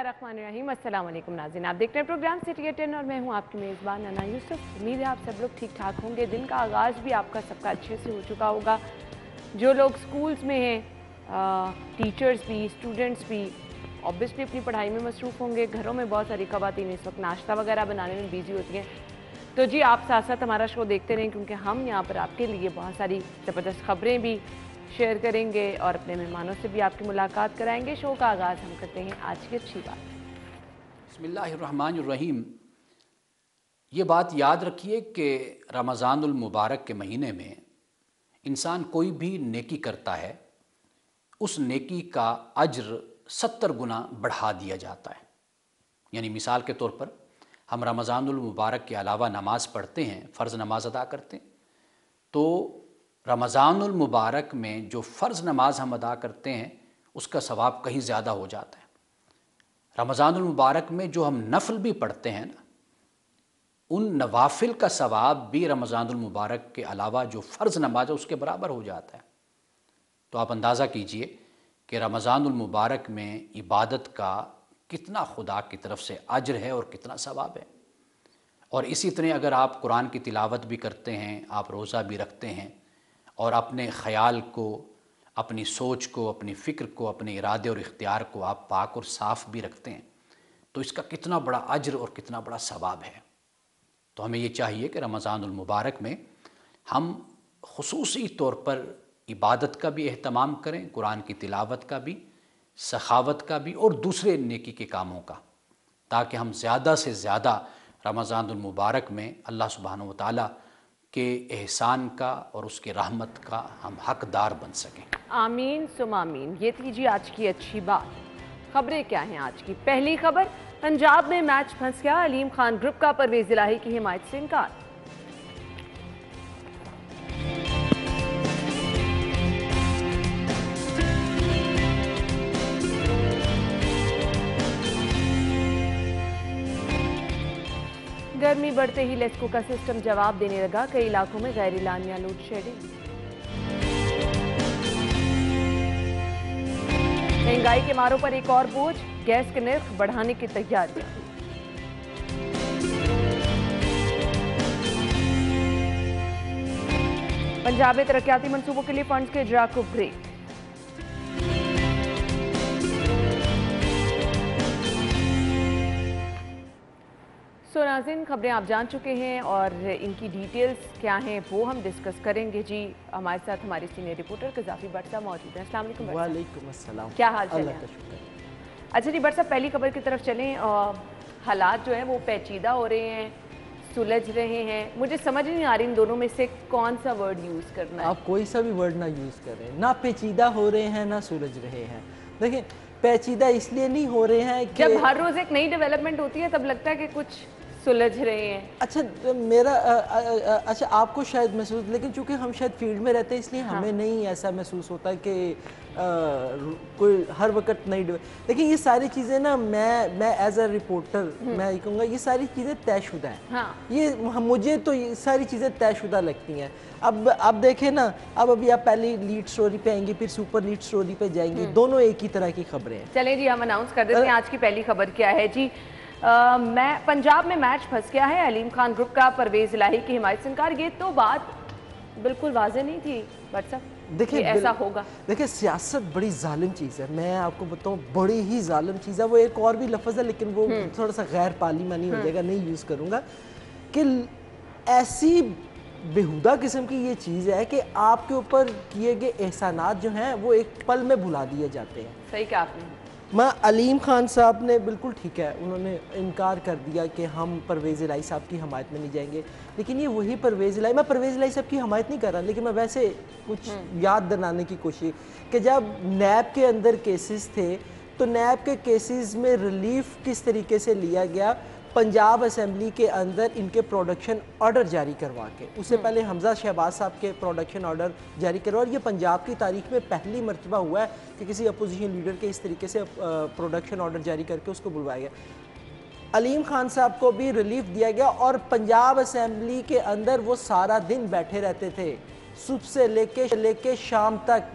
बिस्मिल्लाहिर्रहमानिर्रहीम। अस्सलाम वालेकुम नाज़रीन, आप देख रहे हैं प्रोग्राम सिटी 10 और मैं हूं आपकी मेज़बान अना यूसुफ। उम्मीद है आप सब लोग ठीक ठाक होंगे। दिन का आगाज़ भी आपका सबका अच्छे से हो चुका होगा। जो लोग स्कूल्स में हैं, टीचर्स भी, स्टूडेंट्स भी ऑब्वियसली अपनी पढ़ाई में मसरूफ़ होंगे। घरों में बहुत सारी ख़वातीन इस वक्त नाश्ता वगैरह बनाने में बिजी होती हैं। तो जी आप साथ साथ हमारा शो देखते रहें, क्योंकि हम यहाँ पर आपके लिए बहुत सारी ज़बरदस्त ख़बरें भी शेयर करेंगे और अपने मेहमानों से भी आपकी मुलाकात कराएंगे। शो का आगाज़ हम करते हैं आज की अच्छी बात। बिस्मिल्लाहिर्रहमानिर्रहीम। ये बात याद रखिए कि रमज़ानुल मुबारक के महीने में इंसान कोई भी नेकी करता है, उस नेकी का अज्र 70 गुना बढ़ा दिया जाता है। यानी मिसाल के तौर पर हम रमज़ानुल मुबारक के अलावा नमाज़ पढ़ते हैं, फ़र्ज़ नमाज अदा करते हैं, तो रमज़ानुल मुबारक में जो फ़र्ज़ नमाज हम अदा करते हैं उसका सवाब कहीं ज़्यादा हो जाता है। रमज़ानुल मुबारक में जो हम नफल भी पढ़ते हैं ना, उन नवाफिल का सवाब भी रमज़ानुल मुबारक के अलावा जो फ़र्ज़ नमाज है उसके बराबर हो जाता है। तो आप अंदाज़ा कीजिए कि रमज़ानुल मुबारक में इबादत का कितना खुदा की तरफ से अज्र है और कितना सवाब है। और इसी तरह अगर आप कुरान की तिलावत भी करते हैं, आप रोज़ा भी रखते हैं और अपने ख़याल को, अपनी सोच को, अपनी फ़िक्र को, अपने इरादे और इख्तियार को आप पाक और साफ़ भी रखते हैं, तो इसका कितना बड़ा अज्र और कितना बड़ा सवाब है। तो हमें ये चाहिए कि रमज़ानुल मुबारक में हम ख़ुसूसी तौर पर इबादत का भी एहतमाम करें, कुरान की तिलावत का भी, सखावत का भी और दूसरे नेकी के कामों का, ताकि हम ज़्यादा से ज़्यादा रमज़ानुल मुबारक में अल्लाह सुब्हानहू व तआला के एहसान का और उसके रहमत का हम हकदार बन सकें। आमीन सुम आमीन। ये थी जी आज की अच्छी बात। खबरें क्या हैं आज की? पहली खबर, पंजाब में मैच फंस गया, अलीम खान ग्रुप का परवेज़ इलाही की हिमायत से इनकार। गर्मी बढ़ते ही लेस्को का सिस्टम जवाब देने लगा, कई इलाकों में गैर इलानिया लोड शेडिंग। महंगाई के मारों पर एक और बोझ, गैस के निर्ख बढ़ाने की तैयारियां। पंजाब में तरक्याती मंसूबों के लिए फंड्स के इजरा को ब्रेक। सो नाज़रीन, खबरें आप जान चुके हैं और इनकी डिटेल्स क्या हैं वो हम डिस्कस करेंगे। जी हमारे साथ हमारे सीनियर रिपोर्टर कज़ाफ़ी भट्ट साहब मौजूद हैं। अस्सलाम वालेकुम। वालेकुम अस्सलाम। क्या हाल चाल है? अच्छा जी भट्ट साहब, पहली खबर की तरफ चलें। हालात जो हैं वो पेचीदा हो रहे हैं, सुलझ रहे हैं। मुझे समझ नहीं आ रही इन दोनों में से कौन सा वर्ड यूज़ करना है। आप कोई सा भी वर्ड ना यूज़ करें, ना पेचीदा हो रहे हैं ना सुलझ रहे हैं। देखिए, पेचीदा इसलिए नहीं हो रहे हैं कि जब हर रोज़ एक नई डेवलपमेंट होती है तब लगता है कि कुछ सुलझ रहे हैं। अच्छा अच्छा आपको शायद महसूस, लेकिन चूंकि हम शायद फील्ड में रहते हैं इसलिए हमें नहीं ऐसा महसूस होता कि कोई हर वक्त नहीं। देखिए ये सारी चीज़ें ना, मैं एज अ रिपोर्टर मैं ये कहूँगा ये सारी चीज़ें तयशुदा हैं। हाँ। ये मुझे तो ये सारी चीज़ें तयशुदा लगती हैं। अब देखें ना, अब अभी आप पहली लीड स्टोरी पे आएंगे, फिर सुपर लीड स्टोरी पे जाएंगे, दोनों एक ही तरह की खबरें हैं। चलें जी हम अनाउंस कर देते हैं आज की पहली खबर क्या है जी। पंजाब में मैच फंस गया है, अलीम खान ग्रुप का परवेज़ इलाही की हिमायत से इनकार। ये तो बात बिल्कुल वाज़ेह नहीं थी भट्ट साहब, देखिए ऐसा होगा। देखिए सियासत बड़ी जालिम चीज़ है, मैं आपको बताऊं बड़ी ही जालिम चीज़ है। वो एक और भी लफ्ज़ है लेकिन वो थोड़ा सा गैर पार्लिमानी हो जाएगा, नहीं यूज़ करूँगा। कि ऐसी बेहुदा किस्म की ये चीज़ है कि आपके ऊपर किए गए एहसानात जो हैं वो एक पल में भुला दिए जाते हैं। सही कहा आपने। मैं अलीम खान साहब ने बिल्कुल ठीक है, उन्होंने इनकार कर दिया कि हम परवेज़ इलाही साहब की हमायत में नहीं जाएंगे। लेकिन ये वही परवेज़ इलाही, मैं परवेज़ इलाही साहब की हमायत नहीं कर रहा, लेकिन मैं वैसे कुछ याद दिलाने की कोशिश कि जब नैब के अंदर केसेस थे तो नैब के केसेस में रिलीफ किस तरीके से लिया गया। पंजाब असेंबली के अंदर इनके प्रोडक्शन ऑर्डर जारी करवा के, उससे पहले हमजा शहबाज साहब के प्रोडक्शन ऑर्डर जारी करवा, और ये पंजाब की तारीख में पहली मरतबा हुआ है कि किसी अपोजिशन लीडर के इस तरीके से प्रोडक्शन ऑर्डर जारी करके उसको बुलवाया गया। अलीम खान साहब को भी रिलीफ दिया गया और पंजाब असेंबली के अंदर वो सारा दिन बैठे रहते थे, सुबह से लेके शाम तक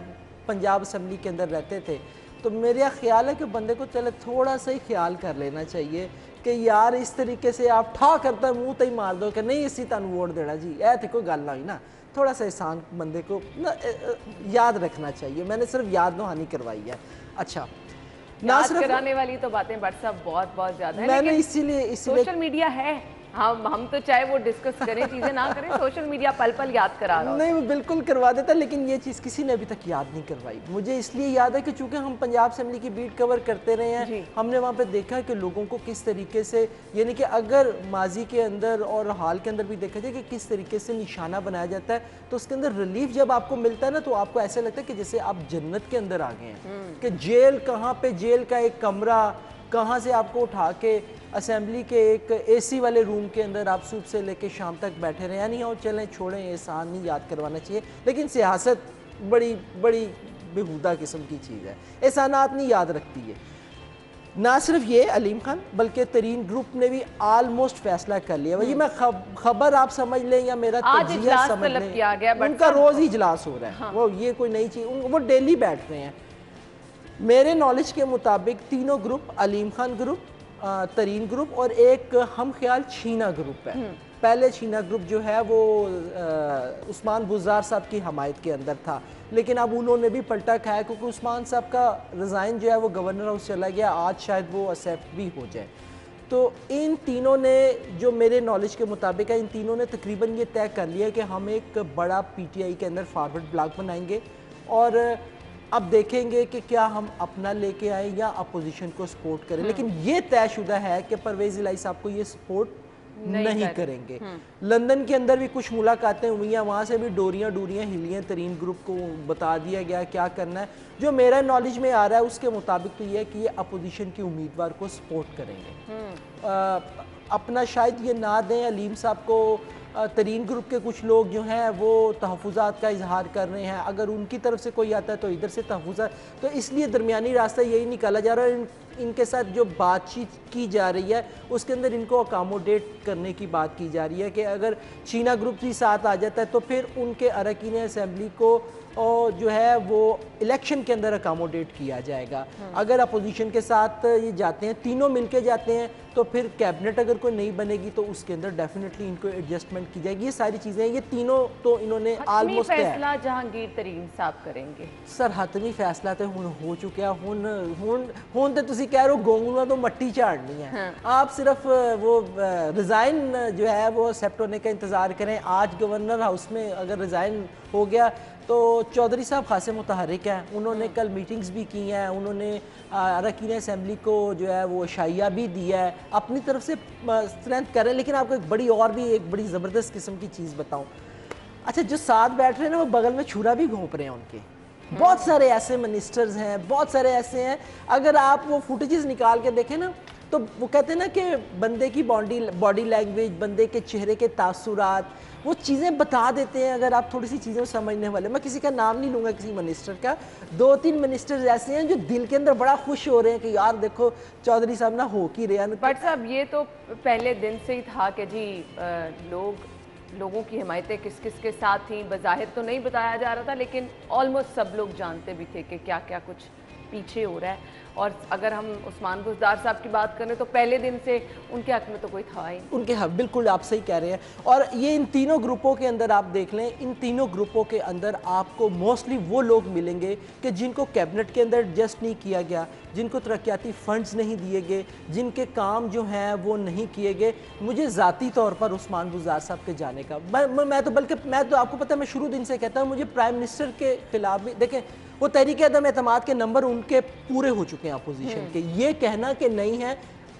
पंजाब असेंबली के अंदर रहते थे। तो मेरा ख्याल है कि बंदे को चले थोड़ा सा ही ख्याल कर लेना चाहिए कि यार इस तरीके से आप ठा करता मुंह तो ही मार दो कि नहीं इसी तन वोट देना जी, ऐ तो कोई गल ना हुई ना। थोड़ा सा एहसान बंदे को ना याद रखना चाहिए। मैंने सिर्फ याद दहानी करवाई है। अच्छा, ना सिर्फ कराने वाली तो बातें बट सब बहुत बहुत ज्यादा है, मैंने लेकिन इसीलिए सोशल मीडिया है, हम तो चाहे वो डिस्कस करें चीजें ना करें, सोशल मीडिया पल पल याद करा रहा नहीं, वो बिल्कुल करवा देता, लेकिन ये चीज़ किसी ने अभी तक याद नहीं करवाई। मुझे इसलिए याद है कि चूंकि हम पंजाब असेंबली की बीट कवर करते रहे हैं, हमने वहाँ पे देखा कि लोगों को किस तरीके से, यानी कि अगर माजी के अंदर और हाल के अंदर भी देखा जाए कि किस तरीके से निशाना बनाया जाता है, तो उसके अंदर रिलीफ जब आपको मिलता है ना, तो आपको ऐसा लगता है कि जैसे आप जन्नत के अंदर आ गए हैं। कि जेल कहाँ पे, जेल का एक कमरा कहाँ से आपको उठा के असेंबली के एक एसी वाले रूम के अंदर आप सुबह से लेके शाम तक बैठे रहे। यानी और चलें छोड़ें, एहसान नहीं याद करवाना चाहिए, लेकिन सियासत बड़ी बड़ी बेहुदा किस्म की चीज़ है, एहसानात नहीं याद रखती है। ना सिर्फ ये अलीम खान, बल्कि तरीन ग्रुप ने भी आलमोस्ट फैसला कर लिया। वही मैं खबर आप समझ लें या मेरा तजिया समझ लें, किया गया, उनका रोज़ ही इजलास हो रहा है। हाँ। वो ये कोई नई चीज़, वो डेली बैठ रहे हैं। मेरे नॉलेज के मुताबिक तीनों ग्रुप, अलीम खान ग्रुप, तरीन ग्रुप और एक हम ख्याल छीना ग्रुप है। पहले छीना ग्रुप जो है वो उस्मान बुज़दार साहब की हमायत के अंदर था, लेकिन अब उन्होंने भी पलटा खाया क्योंकि उस्मान साहब का रिज़ाइन जो है वो गवर्नर हाउस चला गया, आज शायद वो एक्सेप्ट भी हो जाए। तो इन तीनों ने, जो मेरे नॉलेज के मुताबिक है, इन तीनों ने तकरीबन ये तय कर लिया कि हम एक बड़ा PTI के अंदर फॉरवर्ड ब्लॉक बनाएंगे और अब देखेंगे कि क्या हम अपना लेके आए या अपोजिशन को सपोर्ट करें। लेकिन ये तयशुदा है कि परवेज़ इलाही साहब को ये सपोर्ट नहीं करेंगे। लंदन के अंदर भी कुछ मुलाकातें हुई हैं, वहाँ से भी डोरियाँ हिलियाँ, तरीन ग्रुप को बता दिया गया क्या करना है। जो मेरा नॉलेज में आ रहा है उसके मुताबिक तो ये है कि ये अपोजिशन के उम्मीदवार को सपोर्ट करेंगे। अपना शायद ये ना दें अलीम साहब को। तरीन ग्रुप के कुछ लोग जो हैं वो तहफ़्फ़ुज़ात का इजहार कर रहे हैं, अगर उनकी तरफ से कोई आता है तो इधर से तहफ़्फ़ुज़ात, तो इसलिए दरमियानी रास्ता यही निकाला जा रहा है। इनके साथ जो बातचीत की जा रही है उसके अंदर इनको अकामोडेट करने की बात की जा रही है कि अगर चीना ग्रुप भी साथ आ जाता है तो फिर उनके अरकान असेंबली को और जो है वो इलेक्शन के अंदर अकामोडेट किया जाएगा। अगर अपोजिशन के साथ ये जाते हैं, तीनों मिलके जाते हैं, तो फिर कैबिनेट अगर कोई नहीं बनेगी तो उसके अंदर डेफिनेटली इनको एडजस्टमेंट की जाएगी। ये सारी चीज़ें, ये तीनों तो इन्होंने आलमोस्ट फैसला जहांगीर तरीन साहब करेंगे। सर हतमी फैसला तो हुन हो चुका है। हुन तो तुसी कह रहे हो गोंगलुआ तो मट्टी झाड़नी है। हाँ। आप सिर्फ वो रिज़ाइन जो है वो एक्सेप्ट होने का इंतज़ार करें। आज गवर्नर हाउस में अगर रिज़ाइन हो गया तो चौधरी साहब खासे मुतहरिक हैं, उन्होंने कल मीटिंग्स भी की हैं, उन्होंने अरकान असेंबली को जो है वो शाइया भी दिया है, अपनी तरफ से स्ट्रेंथ करें। लेकिन आपको एक बड़ी ज़बरदस्त किस्म की चीज़ बताऊं। अच्छा, जो साथ बैठ रहे हैं ना वो बगल में छुरा भी घोंप रहे हैं उनके। बहुत सारे ऐसे मिनिस्टर्स हैं, बहुत सारे ऐसे हैं, अगर आप वो फुटेजेस निकाल के देखें ना तो वो कहते हैं ना कि बंदे की बॉडी लैंग्वेज, बंदे के चेहरे के तासुरात, वो चीज़ें बता देते हैं अगर आप थोड़ी सी चीज़ें समझने वाले। मैं किसी का नाम नहीं लूँगा, किसी मिनिस्टर का। 2-3 मिनिस्टर्स ऐसे हैं जो दिल के अंदर बड़ा खुश हो रहे हैं कि यार देखो चौधरी साहब ना हो की रहे। बट साहब ये तो पहले दिन से ही था कि जी लोगों की हिमायतें किस किस के साथ थी, बज़ाहिर तो नहीं बताया जा रहा था, लेकिन ऑलमोस्ट सब लोग जानते भी थे कि क्या क्या कुछ पीछे हो रहा है। और अगर हम उस्मान बुज़दार साहब की बात करें तो पहले दिन से उनके हक में तो कोई था ही उनके हक, बिल्कुल आप सही कह रहे हैं। और ये इन तीनों ग्रुपों के अंदर आप देख लें, इन तीनों ग्रुपों के अंदर आपको मोस्टली वो लोग मिलेंगे कि जिनको कैबिनेट के अंदर एडजस्ट नहीं किया गया, जिनको तरक्याती फंड्स नहीं दिए गए, जिनके काम जो हैं वो नहीं किए गए। मुझे ज़ाती तौर पर उस्मान बुज़दार साहब के जाने का मैं तो आपको पता है, मैं शुरू दिन से कहता हूँ मुझे प्राइम मिनिस्टर के खिलाफ भी, देखें वो तहरीक अदम एतमाद के नंबर उनके पूरे हो चुके हैं अपोजिशन के। ये कहना कि नहीं है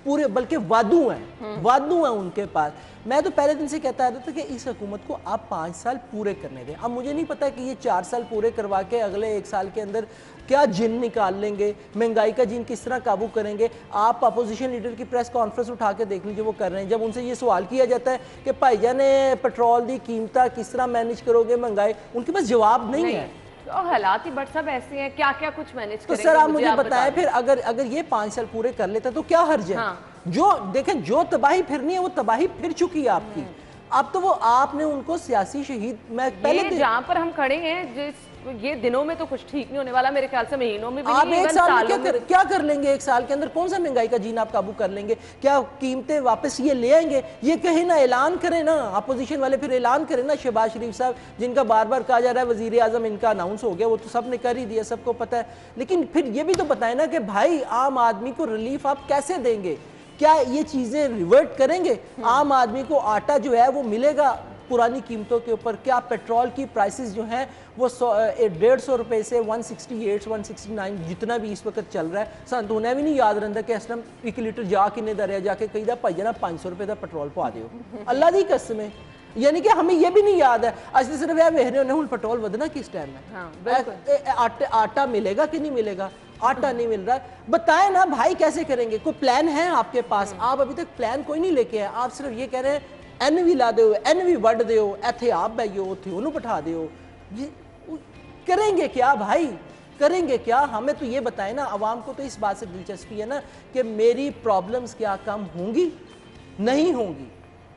पूरे, बल्कि वादू हैं उनके पास। मैं तो पहले दिन से कहता रहता था कि इस हुकूमत को आप 5 साल पूरे करने दें। अब मुझे नहीं पता कि ये 4 साल पूरे करवा के अगले 1 साल के अंदर क्या जिन निकाल लेंगे, महंगाई का जिन किस तरह काबू करेंगे। आप अपोजिशन लीडर की प्रेस कॉन्फ्रेंस उठा के देख लीजिए वो कर रहे हैं। जब उनसे ये सवाल किया जाता है कि भाईजान ने पेट्रोल की कीमत किस तरह मैनेज करोगे महंगाई, उनके पास जवाब नहीं है। और हालात ही बट सब ऐसे हैं, क्या क्या कुछ मैनेज तो सर आप मुझे बताएं फिर अगर ये 5 साल पूरे कर लेता तो क्या हर्ज है। हाँ। जो देखें जो तबाही फिरनी है वो तबाही फिर चुकी है आपकी। अब तो वो आपने उनको सियासी शहीद, मैं पहले जहाँ पर हम खड़े हैं, जिस ये दिनों में तो कुछ ठीक नहीं होने वाला, मेरे ख्याल से महीनों में भी आप नहीं, एक साल में सालों में। क्या कर लेंगे? एक साल के अंदर कौन सा महंगाई का जीन आप काबू कर लेंगे? क्या कीमतें वापस ये ले आएंगे? ये कहे ना, ऐलान करें ना, अपोजिशन वाले फिर ऐलान करें ना। शहबाज शरीफ साहब, जिनका बार बार कहा जा रहा है वजीर आजम इनका अनाउंस हो गया, वो तो सब ने कर ही दिया, सबको पता है। लेकिन फिर ये भी तो बताए ना कि भाई आम आदमी को रिलीफ आप कैसे देंगे? क्या ये चीजें रिवर्ट करेंगे? आम आदमी को आटा जो है वो मिलेगा पुरानी कीमतों के ऊपर? क्या पेट्रोल की प्राइसेस जो हैं वो 150 रुपए से 168 169 जितना भी इस वक्त चल रहा है, सन तो उन्हें भी नहीं याद रहता कि इस टाइम 1 लीटर जा किन्ने दा रहा, जाके कही दा भाई जना 500 रुपए का पेट्रोल पा दियो। अल्लाह दी कसम है, यानी कि हमें ये भी नहीं याद है। आज सिर्फ यह वेख रहे हो पेट्रोल वधना किस टाइम है। हाँ, आटा मिलेगा कि नहीं मिलेगा? आटा नहीं मिल रहा है, बताए ना भाई कैसे करेंगे? कोई प्लान है आपके पास? आप अभी तक प्लान कोई नहीं लेके आए, आप सिर्फ ये कह रहे हैं एन भी ला दो, एन भी वड दो, इथे आप बैठो उथे उन्होंने बिठा दो। ये करेंगे क्या भाई? करेंगे क्या? हमें तो ये बताए ना, आवाम को तो इस बात से दिलचस्पी है ना कि मेरी प्रॉब्लम्स क्या कम होंगी? नहीं होंगी,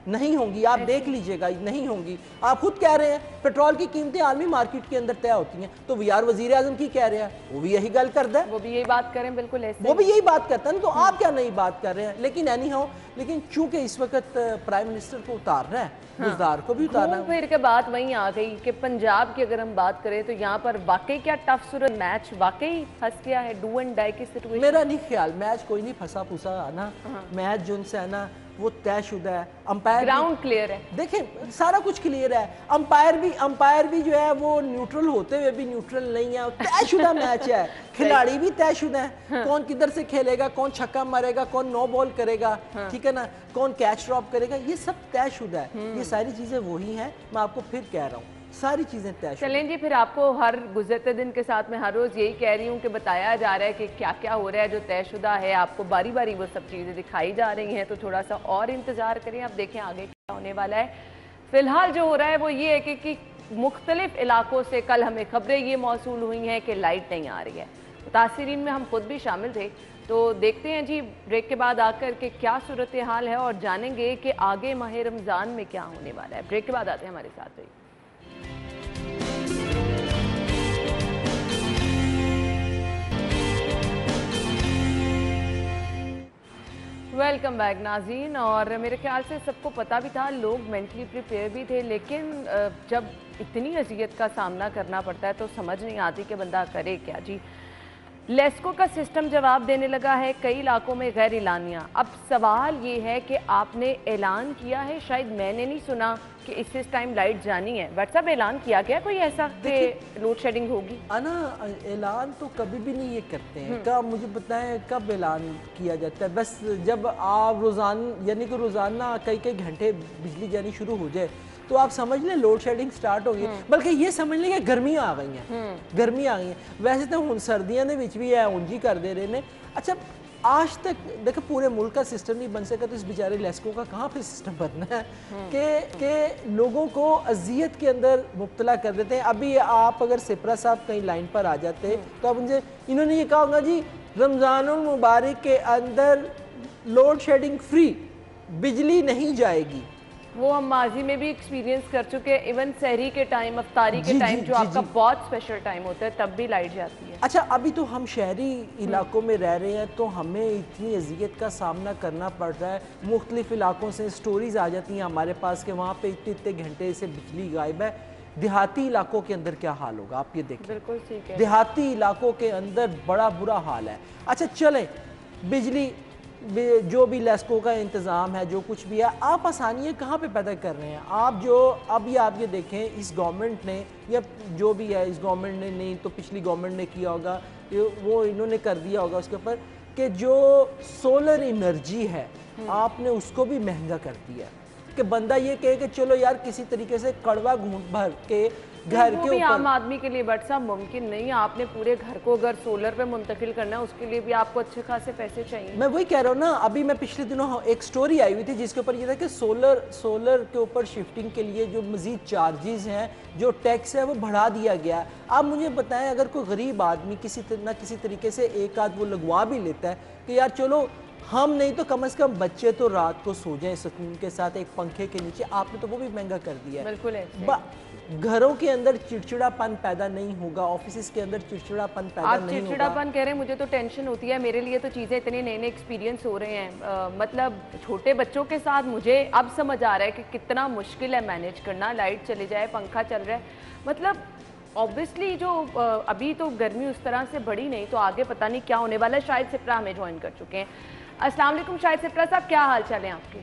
नहीं होंगी। आप देख लीजिएगा, नहीं होंगी। आप खुद कह रहे हैं पेट्रोल की कीमतें आलमी मार्केट के अंदर तय होती हैं, तो यार वजीर आजम की कह रहे हैं, वो भी यही गल करता है, वो भी यही बात करें, बिल्कुल ऐसे वो भी यही बात करता है ना, तो आप क्या नई बात कर रहे हैं? लेकिन एनी हाउ, लेकिन चूंकि इस वक्त प्राइम मिनिस्टर को उतारना है, बुज़दार को भी उतारना है। फिर के बात वहीं आ गई कि पंजाब की अगर हम बात करें तो यहाँ पर वाकई क्या टफ सूरत मैच वाकई फंस गया है, डू एंड डाई की सिचुएशन। मेरा नहीं ख्याल मैच कोई नहीं फंसा फूसा है ना, मैच जो उनसे है ना वो तयशुदा है। अंपायर ग्राउंड क्लियर है, देखें सारा कुछ क्लियर है। अंपायर भी जो है वो न्यूट्रल होते हुए भी न्यूट्रल नहीं है, तयशुदा मैच है। खिलाड़ी भी तयशुदा है, कौन किधर से खेलेगा, कौन छक्का मारेगा, कौन नो बॉल करेगा, ठीक है ना, कौन कैच ड्रॉप करेगा, ये सब तयशुदा है। ये सारी चीजें वही हैं, मैं आपको फिर कह रहा हूँ, सारी चीजें तय। चलें जी, फिर आपको हर गुजरते दिन के साथ मैं हर रोज़ यही कह रही हूँ कि बताया जा रहा है कि क्या क्या हो रहा है जो तयशुदा है, आपको बारी बारी वो सब चीज़ें दिखाई जा रही हैं, तो थोड़ा सा और इंतज़ार करें, अब देखें आगे क्या होने वाला है। फ़िलहाल जो हो रहा है वो ये है कि मुख्तलिफ इलाकों से कल हमें खबरें ये मौसूल हुई हैं कि लाइट नहीं आ रही है। मुतासिरीन में हम खुद भी शामिल थे, तो देखते हैं जी ब्रेक के बाद आकर के क्या सूरत हाल है और जानेंगे कि आगे माह रमज़ान में क्या होने वाला है। ब्रेक के बाद आते हैं, हमारे साथ रहिए। वेलकम बैक नाज़रीन। और मेरे ख्याल से सबको पता भी था, लोग मेंटली प्रिपेयर भी थे, लेकिन जब इतनी अजियत का सामना करना पड़ता है तो समझ नहीं आती कि बंदा करे क्या। जी, लेस्को का सिस्टम जवाब देने लगा है, कई इलाकों में गैर एलानिया। अब सवाल ये है कि आपने ऐलान किया है, शायद मैंने नहीं सुना कि इस टाइम लाइट जानी है। व्हाट्सएप ऐलान किया गया कोई ऐसा कि लोड शेडिंग होगी? ना ऐलान तो कभी भी नहीं ये करते हैं। कब मुझे बताएं कब ऐलान किया जाता है? बस जब आप रोज़ाना यानी कि रोज़ाना कई कई घंटे बिजली जानी शुरू हो जाए तो आप समझ लें लोड शेडिंग स्टार्ट हो गई। बल्कि ये समझ लें कि गर्मियाँ आ गई हैं, गर्मियाँ आ गई हैं। वैसे तो हुण सर्दियाँ दे विच भी है उंज ही कर दे रहे ने। अच्छा, आज तक देखो पूरे मुल्क का सिस्टम नहीं बन सका, तो इस बेचारे लेस्को का कहाँ फिर सिस्टम बनना है कि लोगों को अजियत के अंदर मुब्तला कर देते हैं। अभी आप अगर सिपरा साहब कहीं लाइन पर आ जाते तो अब उनसे इन्होंने ये कहा होगा जी रमज़ानुल मुबारक के अंदर लोड शेडिंग फ्री, बिजली नहीं जाएगी। वो हम माजी में भी एक्सपीरियंस कर चुके हैं, इवन सहरी के टाइम, अफ्तारी के टाइम, जो आपका बहुत स्पेशल टाइम होता है, तब भी लाइट जाती है। अच्छा, अभी तो हम शहरी इलाकों में रह रहे हैं तो हमें इतनी अजियत का सामना करना पड़ रहा है। मुख्तलिफ इलाकों से स्टोरीज आ जाती हैं हमारे पास कि वहाँ पे इतने इतने घंटे से बिजली गायब है। देहाती इलाकों के अंदर क्या हाल होगा आप ये देखिए। बिल्कुल ठीक है, देहाती इलाकों के अंदर बड़ा बुरा हाल है। अच्छा चलें, बिजली जो भी लेस्को का इंतज़ाम है, जो कुछ भी है, आप आसानियाँ कहाँ पे पैदा कर रहे हैं? आप जो अभी आप ये देखें, इस गवर्नमेंट ने या जो भी है, इस गवर्नमेंट ने नहीं तो पिछली गवर्नमेंट ने किया होगा, वो इन्होंने कर दिया होगा उसके ऊपर कि जो सोलर एनर्जी है आपने उसको भी महंगा कर दिया कि बंदा ये कहे कि चलो यार किसी तरीके से कड़वा घूंट भर के घर के ऊपर। आम आदमी के लिए बट साहब मुमकिन नहीं, आपने पूरे घर को अगर सोलर पे मुंतकिल करना है उसके लिए भी आपको अच्छे खासे पैसे चाहिए। मैं वही कह रहा हूँ ना, अभी मैं पिछले दिनों एक स्टोरी आई हुई थी जिसके ऊपर ये था कि सोलर के ऊपर शिफ्टिंग के लिए जो मजीद चार्जेस हैं, जो टैक्स है वो बढ़ा दिया गया। आप मुझे बताएं, अगर कोई गरीब आदमी किसी न किसी तरीके से एक आध वो लगवा भी लेता है कि यार चलो हम नहीं तो कम से कम बच्चे तो रात को सो जाएं सुकून के साथ एक पंखे के नीचे। आपने तो वो भी महंगा कर दिया है। बिल्कुल है। घरों के अंदर चिड़चिड़ापन पैदा नहीं होगा, ऑफिस के अंदर चिड़चिड़ापन पैदा आप नहीं होगा। चिड़चिड़ापन कह रहे हैं, मुझे तो टेंशन होती है। मेरे लिए तो चीज़ें इतने नए नए एक्सपीरियंस हो रहे हैं, मतलब छोटे बच्चों के साथ मुझे अब समझ आ रहा है कि कितना मुश्किल है मैनेज करना। लाइट चले जाए, पंखा चल रहा है, मतलब ऑब्वियसली जो अभी तो गर्मी उस तरह से बढ़ी नहीं, तो आगे पता नहीं क्या होने वाला है। शाहिद सिप्रा हमें ज्वाइन कर चुके हैं। अस्सलाम वालेकुम शाहिद सिप्रा साहब, क्या हाल चाल है आपके?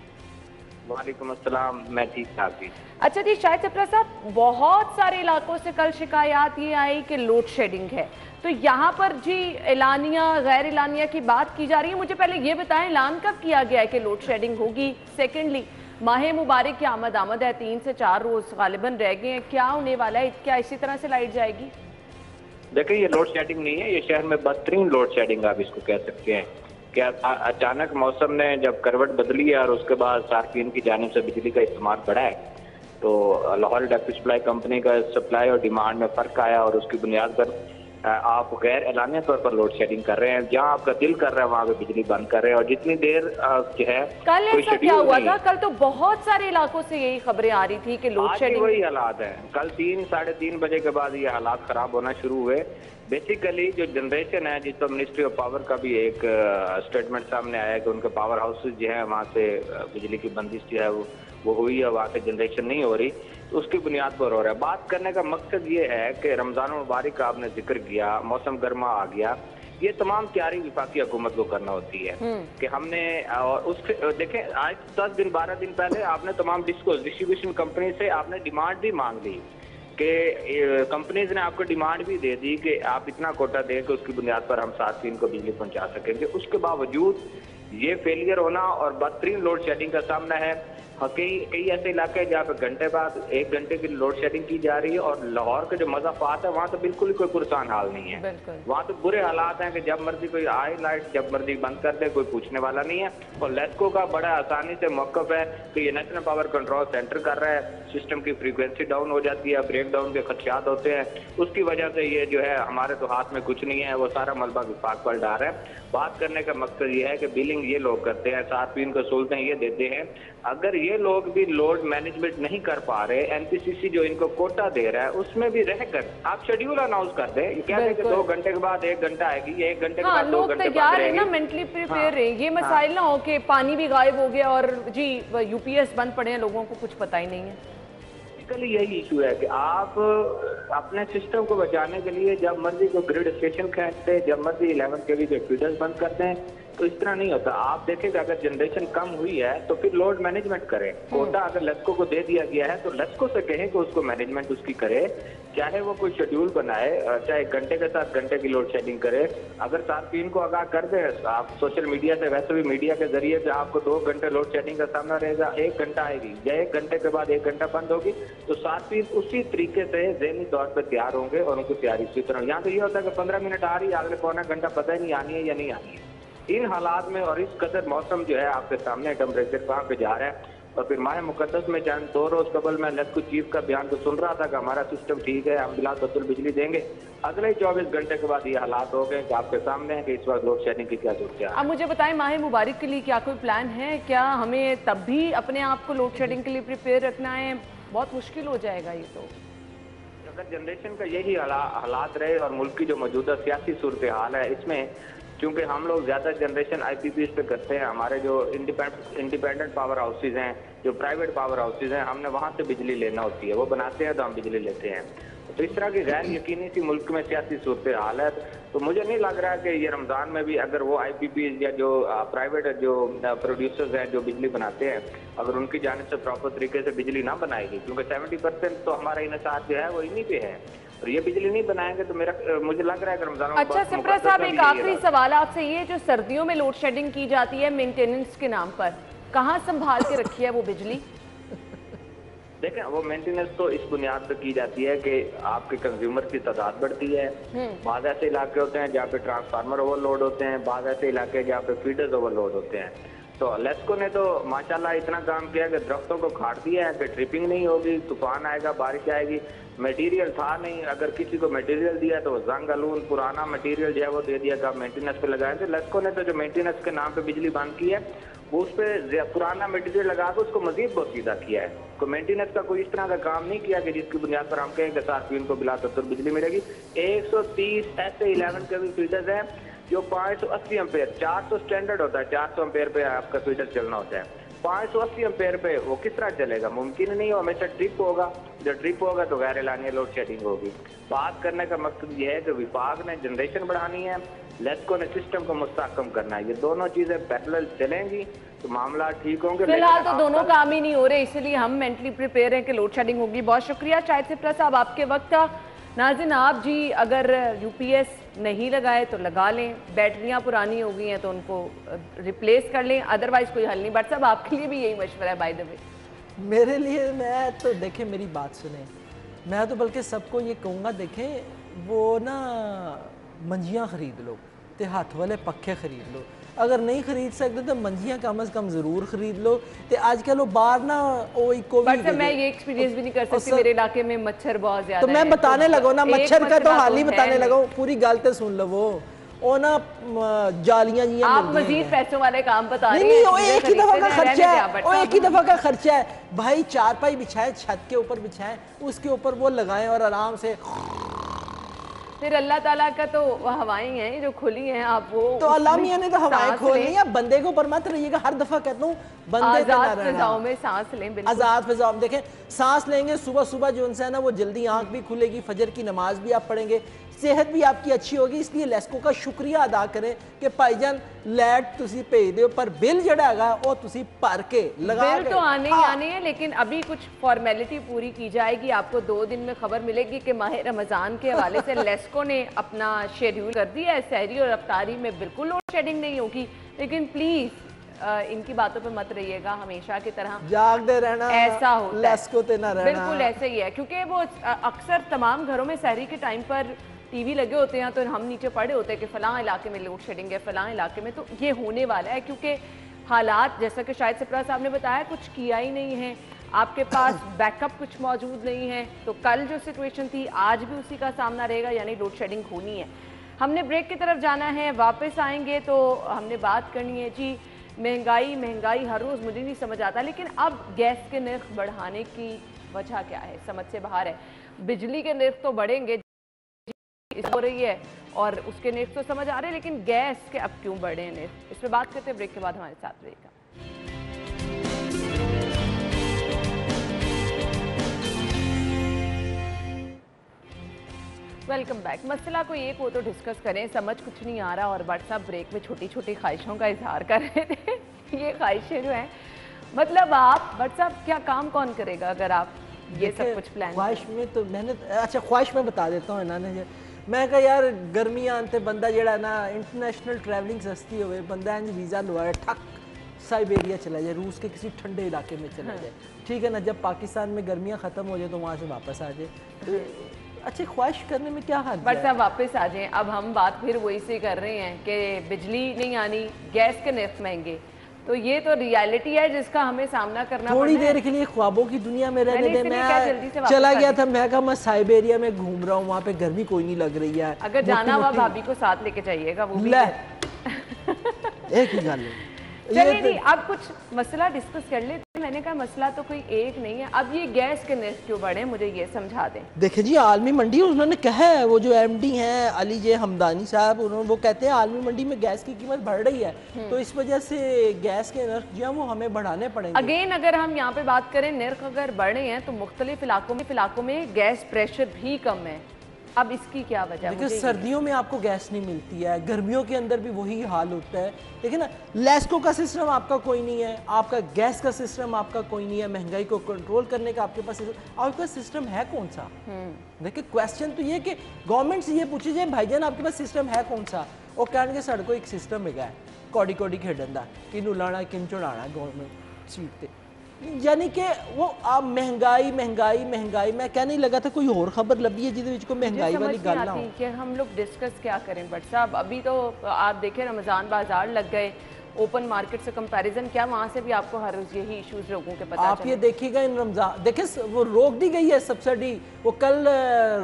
वालेकुम अस्सलाम, मैं ठीक ठाक जी। अच्छा जी शाहिद सिप्रा साहब, बहुत सारे इलाकों से कल शिकायत ये आई कि लोड शेडिंग है, तो यहाँ पर जी एलानिया गैर एलानिया की बात की जा रही है। मुझे पहले ये बताएं, ऐलान कब किया गया है कि लोड शेडिंग होगी? सेकेंडली, माह मुबारक की आमद है, 3 से 4 रोज गालिबन रह गए हैं, क्या होने वाला है? क्या इसी तरह से लाइट जाएगी? देखिए, ये लोड शेडिंग नहीं है, ये शहर में बदतरीन लोड शेडिंग आप इसको कह सकते हैं। क्या अचानक मौसम ने जब करवट बदली है और उसके बाद सार्फिन की जानिब से बिजली का इस्तेमाल बढ़ा है, तो लाहौर इलेक्ट्रिक सप्लाई कंपनी का सप्लाई और डिमांड में फ़र्क आया और उसकी बुनियाद पर आप गैर एलानिया तौर पर लोड शेडिंग कर रहे हैं। जहां आपका दिल कर रहा है वहां पे बिजली बंद कर रहे हैं। और जितनी देर जो है, कल ऐसा क्या हुआ था? कल तो बहुत सारे इलाकों से यही खबरें आ रही थी कि लोड शेडिंग। वही हालात है। कल 3 साढ़े 3 बजे के बाद ये हालात खराब होना शुरू हुए। बेसिकली जो जनरेशन है, जिस पर मिनिस्ट्री ऑफ पावर का भी एक स्टेटमेंट सामने आया है कि उनके पावर हाउसेज जो है वहाँ से बिजली की बंदिश जो है वो हुई है, वहाँ से जनरेशन नहीं हो रही, तो उसकी बुनियाद पर हो रहा है। बात करने का मकसद ये है कि रमज़ान मुबारक का आपने जिक्र किया, मौसम गर्मा आ गया, ये तमाम तैयारी विफाकी हुकूमत को करना होती है कि हमने और उसके देखें, आज 10 दिन 12 दिन पहले आपने तमाम डिस्ट्रीब्यूशन कंपनी से आपने डिमांड भी मांग ली कि कंपनीज ने आपको डिमांड भी दे दी कि आप इतना कोटा दें कि उसकी बुनियाद पर हम सार्फिन को बिजली पहुंचा सकेंगे। उसके बावजूद ये फेलियर होना और बदतरीन लोड शेडिंग का सामना है। कई ऐसे इलाके हैं जहाँ पे घंटे बाद 1 घंटे की लोड शेडिंग की जा रही है, और लाहौर के जो मज़ाफ़ात है वहाँ तो बिल्कुल ही कोई पुरसान हाल नहीं है। वहाँ तो बुरे हालात हैं कि जब मर्जी कोई आए लाइट, जब मर्जी बंद कर दे, कोई पूछने वाला नहीं है। और लेस्को का बड़ा आसानी से मौक़िफ़ है कि ये नेशनल पावर कंट्रोल सेंटर कर रहा है, सिस्टम की फ्रीक्वेंसी डाउन हो जाती है, ब्रेक डाउन के खदशात होते हैं, उसकी वजह से ये जो है हमारे तो हाथ में कुछ नहीं है, वो सारा मलबा विफाक पर डाल रहा है। बात करने का मकसद ये है कि बिलिंग ये लोग करते हैं, सार्फिन को सहूलतें ये देते हैं। अगर ये लोग भी लोड मैनेजमेंट नहीं कर पा रहे, एनपीसीसी जो इनको कोटा दे रहा है उसमें भी रहकर आप शेड्यूल अनाउंस कर दें। ये कहते हैं कि 2 घंटे के बाद 1 घंटा आएगी, ये 1 घंटे के बाद 2 घंटे तैयार है ना, मेंटली प्रिपेयर रहे। ये मसाइल ना हो कि पानी भी गायब हो गया और जी यूपीएस बंद पड़े हैं, लोगों को कुछ पता ही नहीं है। यही इशू है कि आप अपने सिस्टम को बचाने के लिए जब मर्जी को ग्रिड स्टेशन खींचते, जब मर्जी 11 kV के फीडर्स बंद करते हैं, तो इस तरह नहीं होता। आप देखें कि अगर जनरेशन कम हुई है तो फिर लोड मैनेजमेंट करें। कोटा अगर लेस्को को दे दिया गया है तो लेस्को से कहें कि उसको मैनेजमेंट उसकी करे, चाहे वो कोई शेड्यूल बनाए, चाहे घंटे के साथ घंटे की लोड शेडिंग करे। अगर सार्फिन को आगाह कर दे, आप सोशल मीडिया से, वैसे भी मीडिया के जरिए से आपको 2 घंटे लोड शेडिंग का सामना रहेगा, 1 घंटा आएगी या 1 घंटे के बाद 1 घंटा बंद होगी, तो सार्फिन उसी तरीके से ज़हनी तौर पर तैयार होंगे और उनकी तैयारी इसी तरह। यहाँ तो ये होता है कि 15 मिनट आ रही है, अगले पौना घंटा पता ही नहीं आनी है या नहीं आनी है। इन हालात में और इस कदर मौसम जो है आपके सामने, टेम्परेचर कहाँ पे जा रहा है, और फिर माह मुकद्दस में चंद 2 रोज कबल मैं लेस्को चीफ का बयान तो सुन रहा था कि हमारा सिस्टम ठीक है, हम बिला बदल बिजली देंगे। अगले ही 24 घंटे के बाद ये हालात हो गए कि आपके सामने है कि इस वक्त लोड शेडिंग की क्या सूरत है। अब मुझे बताएं, माह मुबारक के लिए क्या कोई प्लान है? क्या हमें तब भी अपने आप को लोड शेडिंग के लिए प्रिपेयर रखना है? बहुत मुश्किल हो जाएगा ये तो। अगर जनरेशन का यही हालात रहे और मुल्क की जो मौजूदा सियासी सूरत हाल है, इसमें क्योंकि हम लोग ज़्यादा जनरेशन IPPs पे करते हैं, हमारे जो इंडिपेंडेंट पावर हाउसेज हैं, जो प्राइवेट पावर हाउसेज हैं, हमने वहाँ से बिजली लेना होती है, वो बनाते हैं तो हम बिजली लेते हैं। तो इस तरह की गैर यकीनी सी मुल्क में सियासी सूरत हाल है, तो मुझे नहीं लग रहा कि ये रमज़ान में भी अगर वो IPPs या जो प्राइवेट जो प्रोड्यूसर्स हैं जो बिजली बनाते हैं, अगर उनकी जानिब से प्रॉपर तरीके से बिजली ना बनाएगी, क्योंकि 70% तो हमारा इन्हिसार जो है वो इन्हीं पे है, और ये बिजली नहीं बनाएंगे तो मुझे लग रहा है कि रमजान। अच्छा सिप्रा साहब, एक आखिरी सवाल आपसे, ये जो सर्दियों में लोड शेडिंग की जाती है मेंटेनेंस के नाम पर, कहाँ संभाल के रखी है वो बिजली? देखें, वो मेंटेनेंस तो इस बुनियाद पर की जाती है कि आपके कंज्यूमर की तादाद बढ़ती है। बाद ऐसे इलाके होते हैं जहाँ पे ट्रांसफार्मर ओवरलोड होते हैं, बाद ऐसे इलाके जहाँ पे फीडर्स ओवरलोड होते हैं। तो लेस्को ने तो माशाल्लाह इतना काम किया कि दरख्तों को काट दिया है कि ट्रिपिंग नहीं होगी, तूफान आएगा, बारिश आएगी। मटेरियल था नहीं, अगर किसी को मटेरियल दिया तो जंग अलून पुराना मटेरियल जो है वो दे दिया कि आप मेंटेनेंस पे लगाएं। तो लेस्को ने तो जो मेंटेनेंस के नाम पे बिजली बंद की है वो उस पर पुराना मटेरियल लगा के उसको मजीद बोसीदा किया है। तो मेंटेनेंस का कोई इस तरह का काम नहीं किया कि जिसकी बुनियाद पर हम कहें कि सार्फिन को बिला तत्तर बिजली मिलेगी। 130 ऐसे 11 के भी फीडर्स हैं जो 580 एम्पेयर, 400 स्टैंडर्ड होता है, 400 एम्पेयर पे आपका फीडर चलना होता है। 580 एम्पेयर पे वो किस तरह चलेगा? मुमकिन नहीं हो, हमेशा ट्रिप होगा। जब ट्रिप होगा तो गैर एलानिया लोड शेडिंग होगी। बात करने का मकसद ये है कि विभाग ने जनरेशन बढ़ानी है, लेस्को ने सिस्टम को मुस्तहकम करना है। ये दोनों चीजें पैरेलल चलेंगी तो मामला ठीक होंगे। फिलहाल तो दोनों काम ही नहीं हो रहे, इसलिए हम मेंटली प्रिपेयर हैं कि लोड शेडिंग होगी। बहुत शुक्रिया शाहिद सिप्रा साहब आपके वक्त का। नाज़रीन आप जी अगर यूपीएस नहीं लगाए तो लगा लें, बैटरियां पुरानी हो गई हैं तो उनको रिप्लेस कर लें, अदरवाइज कोई हल नहीं। बट साहब आपके लिए भी यही मशवरा है बाय द वे? मेरे लिए मैं तो देखें, मेरी बात सुने, मैं तो बल्कि सबको ये कहूँगा, देखें वो ना मंजियाँ ख़रीद लो तो हाथ वाले पक्खे ख़रीद लो। अगर नहीं खरीद सकते तो मंजियाँ कम से कम ज़रूर खरीद लो। तो आजकल वो बाहर ना बट मैं ये एक्सपीरियंस भी नहीं कर सकती, मेरे इलाके में मच्छर बहुत ज़्यादा तो मैं बताने लगा ना, मच्छर का तो हाल ही बताने लगा, पूरी गलत सुन लो। वो ना जालियां जी आप मजीद पैसों वाले काम बता रहे हैं। नहीं, एक ही दफा का खर्चा है, वो एक ही दफा का खर्चा है भाई। चारपाई बिछाए, छत के ऊपर बिछाए, उसके ऊपर वो लगाएं और आराम से। फिर अल्लाह ताला का तो हवाएं हैं जो खुली हैं, आप वो तो अल्लाह मियां ने तो हवाएं खोली है। बंदे के ऊपर मत रहिएगा, हर दफा कहता हूँ बंदे आजाद फिजाओं में सांस लें, आजाद फिजाओं में देखें सांस लेंगे। सुबह सुबह जो उनसे है ना वो जल्दी आंख भी खुलेगी, फजर की नमाज भी आप पढ़ेंगे, सेहत भी आपकी अच्छी होगी। इसलिए लेस्को का शुक्रिया अदा करें कि भाईजान लाइट तुसी भेज दो, पर बिल जड़ा है वो तुसी भर के लगा बिल तो आने ही आने हैं, लेकिन अभी कुछ फॉर्मेलिटी पूरी की जाएगी। आपको 2 दिन में खबर मिलेगी कि माह रमजान के हवाले से लेस्को ने अपना शेड्यूल कर दिया है। सहरी और अफ्तारी में बिल्कुल लोड शेडिंग नहीं होगी, लेकिन प्लीज इनकी बातों पे मत रहिएगा, हमेशा की तरह जागते रहना। ऐसा होता है, लेस्को ते ना रहना, बिल्कुल ऐसे ही है। क्योंकि वो अक्सर तमाम घरों में सहरी के टाइम पर टीवी लगे होते हैं तो हम नीचे पड़े होते हैं कि फलां इलाके में लोड शेडिंग है, फलां इलाके में। तो ये होने वाला है क्योंकि हालात जैसा कि शाहिद सिप्रा साहब ने बताया कुछ किया ही नहीं है, आपके पास बैकअप कुछ मौजूद नहीं है। तो कल जो सिचुएशन थी आज भी उसी का सामना रहेगा, यानी लोड शेडिंग होनी है। हमने ब्रेक की तरफ जाना है, वापस आएंगे तो हमने बात करनी है जी महंगाई हर रोज़ मुझे नहीं समझ आता, लेकिन अब गैस के नर्ख बढ़ाने की वजह क्या है, समझ से बाहर है। बिजली के नर्ख तो बढ़ेंगे हो रही है और उसके नर्ख तो समझ आ रहे हैं, लेकिन गैस के अब क्यों बढ़े हैं नर्ख, इस पर बात करते हैं ब्रेक के बाद। हमारे साथ रहेगा। Welcome back. मसला कोई एक हो तो डिस्कस करें, समझ कुछ नहीं आ रहा। और व्हाट्सएप ब्रेक में छोटी छोटी ख्वाहिशों का इजहार कर रहे थे। ये ख्वाहिशें जो हैं, मतलब आप व्हाट्सएप क्या काम कौन करेगा अगर आप ये सब कुछ प्लान। ख्वाहिश में तो मैंने, अच्छा ख्वाहिश में बता देता हूँ इन्होंने, मैं कहा यार गर्मियां आते बंदा जड़ा ना इंटरनेशनल ट्रैवलिंग सस्ती होवे, बंदा इंज वीज़ा लवाए ठक साइबेरिया चला जाए, रूस के किसी ठंडे इलाके में चला जाए, ठीक है ना। जब पाकिस्तान में गर्मियां ख़त्म हो जाए तो वहाँ से वापस आ जाए, तो अच्छी ख्वाहिश करने में क्या हर्ज है। बट साहब वापस आ जाएं, अब हम बात फिर वही से कर रहे हैं कि बिजली नहीं आनी, गैस के नर्ख महंगे, तो ये तो रियलिटी है जिसका हमें सामना करना। थोड़ी देर के लिए ख्वाबों की दुनिया में रहने दे। मैं चला गया था, मैं कहा मैं साइबेरिया में घूम रहा हूँ, वहाँ पे गर्मी कोई नहीं लग रही है। अगर जाना हुआ भाभी को साथ लेके जाइएगा, वो भी एक ही गल है। चलिए जी, अब कुछ मसला डिस्कस कर लेते हैं। मैंने कहा मसला तो कोई एक नहीं है, अब ये गैस के नर्ख क्यों बढ़े, मुझे ये समझा दें। देखिए जी, आलमी मंडी उन्होंने कहा है, वो जो एमडी हैं अली जे हमदानी साहब, उन्होंने वो कहते हैं आलमी मंडी में गैस की कीमत बढ़ रही है, तो इस वजह से गैस के नर्ख जो है वो हमें बढ़ाने पड़ेंगे। अगेन अगर हम यहाँ पे बात करें, नर्ख अगर बढ़ रहे हैं तो मुख्तलिफ इलाकों में गैस प्रेशर भी कम है। अब इसकी क्या वजह? देखिए सर्दियों में आपको गैस नहीं मिलती है, गर्मियों के अंदर भी वही हाल होता है। देखिए ना, लेस्को का सिस्टम आपका कोई नहीं है, आपका गैस का सिस्टम आपका कोई नहीं है, महंगाई को कंट्रोल करने का आपके पास आपका सिस्टम है कौन सा? देखिए क्वेश्चन तो ये कि गवर्नमेंट से ये पूछे जाए भाईजान आपके पास सिस्टम है कौन सा, वो कहने सड़कों एक सिस्टम है कौड़ी कौड़ी खेडन का, किनू लाना किन चढ़ाना गवर्नमेंट सीट पर। यानी कि वो आप महंगाई महंगाई महंगाई, मैं कहने लगा था कोई और खबर लभी है जिसके कोई महंगाई वाली गल ना हो। कि हम लोग डिस्कस क्या करें बट साहब, अभी तो आप देखें रमज़ान बाजार लग गए, ओपन मार्केट से कंपैरिजन किया, वहाँ से भी आपको हर रोज यही इश्यूज लोगों के पता आप ये देखिएगा इन रमजान, देखिए वो रोक दी गई है सब्सिडी। वो कल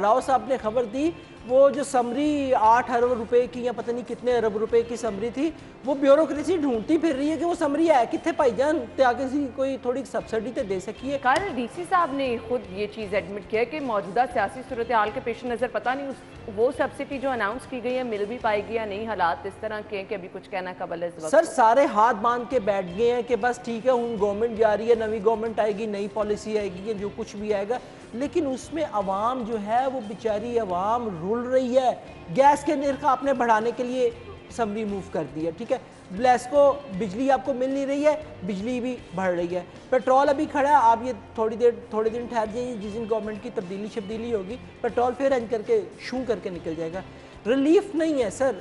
राव साहब ने खबर दी, वो जो समरी 8 अरब रुपए की या पता नहीं कितने अरब रुपए की समरी थी, वो ब्यूरोक्रेसी ढूंढती फिर रही है कि वो समरी है कितने भाईजान, ताकि कोई थोड़ी सब्सिडी तो दे सकी। कल डीसी साहब ने खुद ये चीज़ एडमिट किया कि मौजूदा सियासी सूरत हाल के पेश नज़र पता नहीं वो सब्सिडी जो अनाउंस की गई है मिल भी पाएगी या नहीं। हालात इस तरह के कि अभी कुछ कहना कबल है इस वक्त। सर सारे हाथ बांध के बैठ गए हैं कि बस ठीक है, हूँ गवर्नमेंट जा रही है, नवी गवर्नमेंट आएगी, नई पॉलिसी आएगी, जो कुछ भी आएगा, लेकिन उसमें अवाम जो है वो बेचारी अवाम रुल रही है। गैस के निर्ख आपने बढ़ाने के लिए समरी मूव कर दी है, ठीक है, ब्लेस्को बिजली आपको मिल नहीं रही है, बिजली भी बढ़ रही है, पेट्रोल अभी खड़ा है, आप ये थोड़े दिन ठहर जाइए, जिस दिन गवर्नमेंट की तब्दीली होगी पेट्रोल फिर एंड करके शू करके निकल जाएगा। रिलीफ नहीं है सर,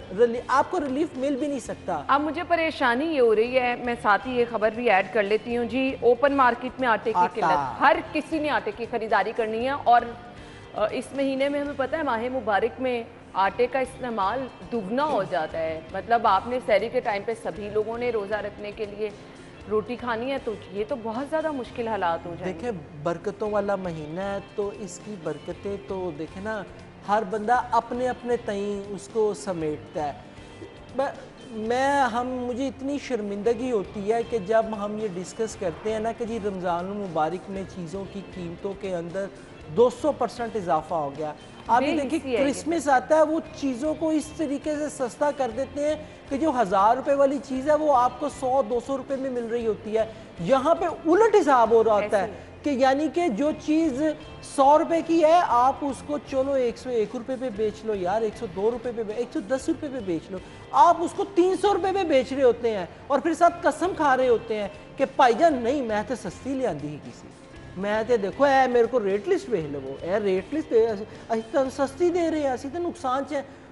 आपको रिलीफ मिल भी नहीं सकता। अब मुझे परेशानी ये हो रही है, मैं साथ ही ये खबर भी ऐड कर लेती हूँ जी। ओपन मार्केट में आटे की किल्लत, हर किसी ने आटे की खरीदारी करनी है और इस महीने में हमें पता है माह मुबारक में आटे का इस्तेमाल दुगना हो जाता है। मतलब आपने सहरी के टाइम पे सभी लोगों ने रोज़ा रखने के लिए रोटी खानी है, तो ये तो बहुत ज़्यादा मुश्किल हालात हो जाएंगे। देखें बरकतों वाला महीना है तो इसकी बरकतें तो देखें ना, हर बंदा अपने अपने तई उसको समेटता है। मुझे इतनी शर्मिंदगी होती है कि जब हम ये डिस्कस करते हैं ना कि जी रमज़ान मुबारक में चीज़ों की कीमतों के अंदर 200% इजाफा हो गया। आप ये देखिए क्रिसमस आता है, वो चीज़ों को इस तरीके से सस्ता कर देते हैं कि जो 1000 रुपये वाली चीज़ है वो आपको 100-200 रुपये में मिल रही होती है। यहाँ पे उलट हिसाब हो रहा होता है कि यानी कि जो चीज़ 100 रुपये की है आप उसको चलो 101 रुपये पे बेच लो यार, 102 रुपये पे, 110 रुपये पे बेच लो, आप उसको 300 रुपये पे बेच रहे होते हैं और फिर साथ कसम खा रहे होते हैं कि भाईजान नहीं मैं तो सस्ती ले आंदी ही किसी, मैं तो देखो है मेरे को रेट लिस्ट भेज लो, है रेट लिस्ट अभी तो सस्ती दे रहे हैं, असी तो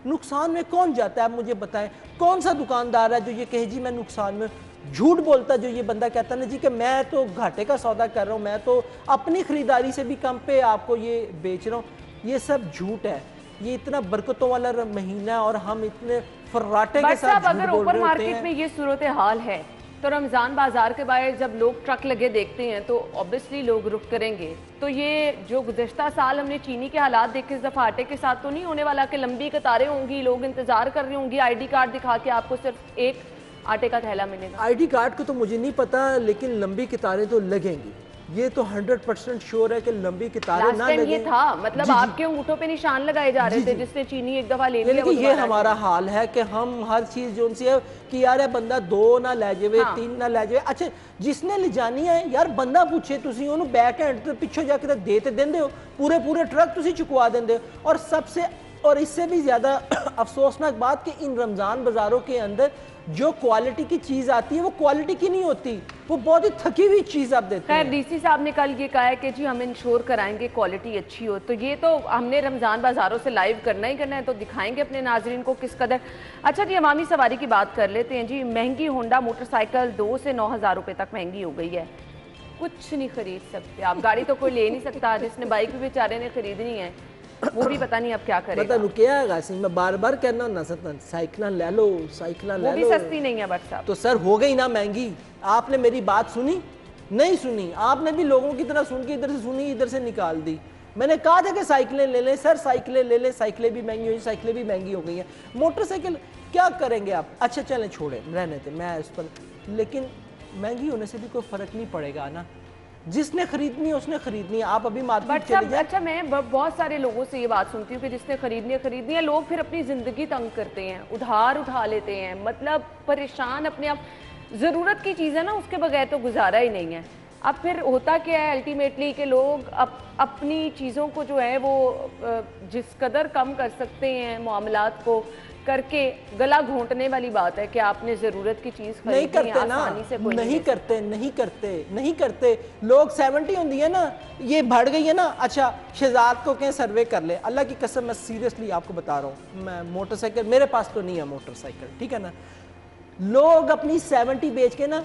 नुकसान में कौन जाता है? आप मुझे बताएं कौन सा दुकानदार है जो ये कहे जी मैं नुकसान में, झूठ बोलता जो ये बंदा कहता ना जी कि मैं तो घाटे का सौदा कर रहा हूँ, मैं तो अपनी खरीदारी से भी कम पे आपको ये बेच रहा हूँ, ये सब झूठ है। ये इतना बरकतों वाला महीना है और हम इतने फर्राटे के साथ झूठ अगर बोल ऊपर रहे मार्केट में ये सूरत हाल है तो रमज़ान बाजार के बाहर जब लोग ट्रक लगे देखते हैं तो ऑब्वियसली लोग रुक करेंगे। तो ये जो गुज़श्ता साल हमने चीनी के हालात देखे, इस दफ़ा आटे के साथ तो नहीं होने वाला कि लंबी कतारें होंगी, लोग इंतजार कर रहे होंगी, आईडी कार्ड दिखा के आपको सिर्फ एक आटे का थैला मिलेगा। आईडी कार्ड को तो मुझे नहीं पता, लेकिन लंबी कतारें तो लगेंगी, ये तो 100% श्योर है कि लंबी कतारें ना लगें। ये था मतलब आपके अंगूठों पे निशान लगाए जा रहे थे जिसने चीनी एक दफा ले लिया। ये हमारा हाल है कि हम हर चीज जो सी है कि यार बंदा 2 ना ले जाए, 3 ना ले जाए, अच्छा जिसने ले जानी है यार बंदा पूछे, तुसी ओनू बैक हैंड तो पिछो जाके दे ते देंदे हो, पूरे ट्रक तुसी चुकवा देंदे हो। और इससे भी ज्यादा अफसोसनाक बात कि इन रमजान बाजारों के अंदर जो क्वालिटी की चीज आती है वो क्वालिटी की नहीं होती, वो बहुत ही थकी हुई चीज आप देते हैं। खैर डीसी साहब ने कल ये कहा है कि जी हम इंश्योर कराएंगे क्वालिटी अच्छी हो, तो ये तो हमने रमजान बाजारों से लाइव करना ही करना है, तो दिखाएंगे अपने नाजरीन को किस कदर। अच्छा जी अवामी सवारी की बात कर लेते हैं जी। महंगी होंडा मोटरसाइकिल 2 से 9,000 रुपये तक महंगी हो गई है, कुछ नहीं खरीद सकते आप, गाड़ी तो कोई ले नहीं सकता, जिसने बाइक भी बेचारे ने खरीदनी है वो भी पता नहीं अब क्या करेगा। रुकिया है मैं बार कहना ना साइकिल ले लो, साइकिल ले लो, वो भी सस्ती नहीं है बट साहब। तो सर हो गई ना महंगी, आपने मेरी बात सुनी नहीं सुनी, आपने भी लोगों की तरह सुन के इधर से सुनी इधर से निकाल दी। मैंने कहा था कि साइकिलें ले लें सर, साइकिलें ले लें, साइकिलें भी महंगी हुई, साइकिलें भी महंगी हो गई हैं, मोटरसाइकिल क्या करेंगे आप? अच्छा चलें छोड़े रहने थे मैं इस पर, लेकिन महंगी होने से भी कोई फर्क नहीं पड़ेगा ना, जिसने खरीदनी है उसने खरीदनी है। आप अभी मार्केट चले जाए। अच्छा मैं बहुत सारे लोगों से ये बात सुनती हूँ कि जिसने खरीदनी है, लोग फिर अपनी ज़िंदगी तंग करते हैं, उधार उठा लेते हैं, मतलब परेशान अपने आप, ज़रूरत की चीज़ है ना उसके बगैर तो गुजारा ही नहीं है। अब फिर होता क्या है अल्टीमेटली कि लोग अपनी चीज़ों को जो है वो जिस कदर कम कर सकते हैं मामलात को करके, गला घोंटने वाली बात है कि आपने जरूरत की चीज नहीं करते ना, नहीं करते लोग 70 होती है ना, ये बढ़ गई है ना। अच्छा शहजाद को कहीं सर्वे कर ले, अल्लाह की कसम मैं सीरियसली आपको बता रहा हूँ, मैं मोटरसाइकिल मेरे पास तो नहीं है मोटरसाइकिल, ठीक है ना, लोग अपनी 70 बेच के ना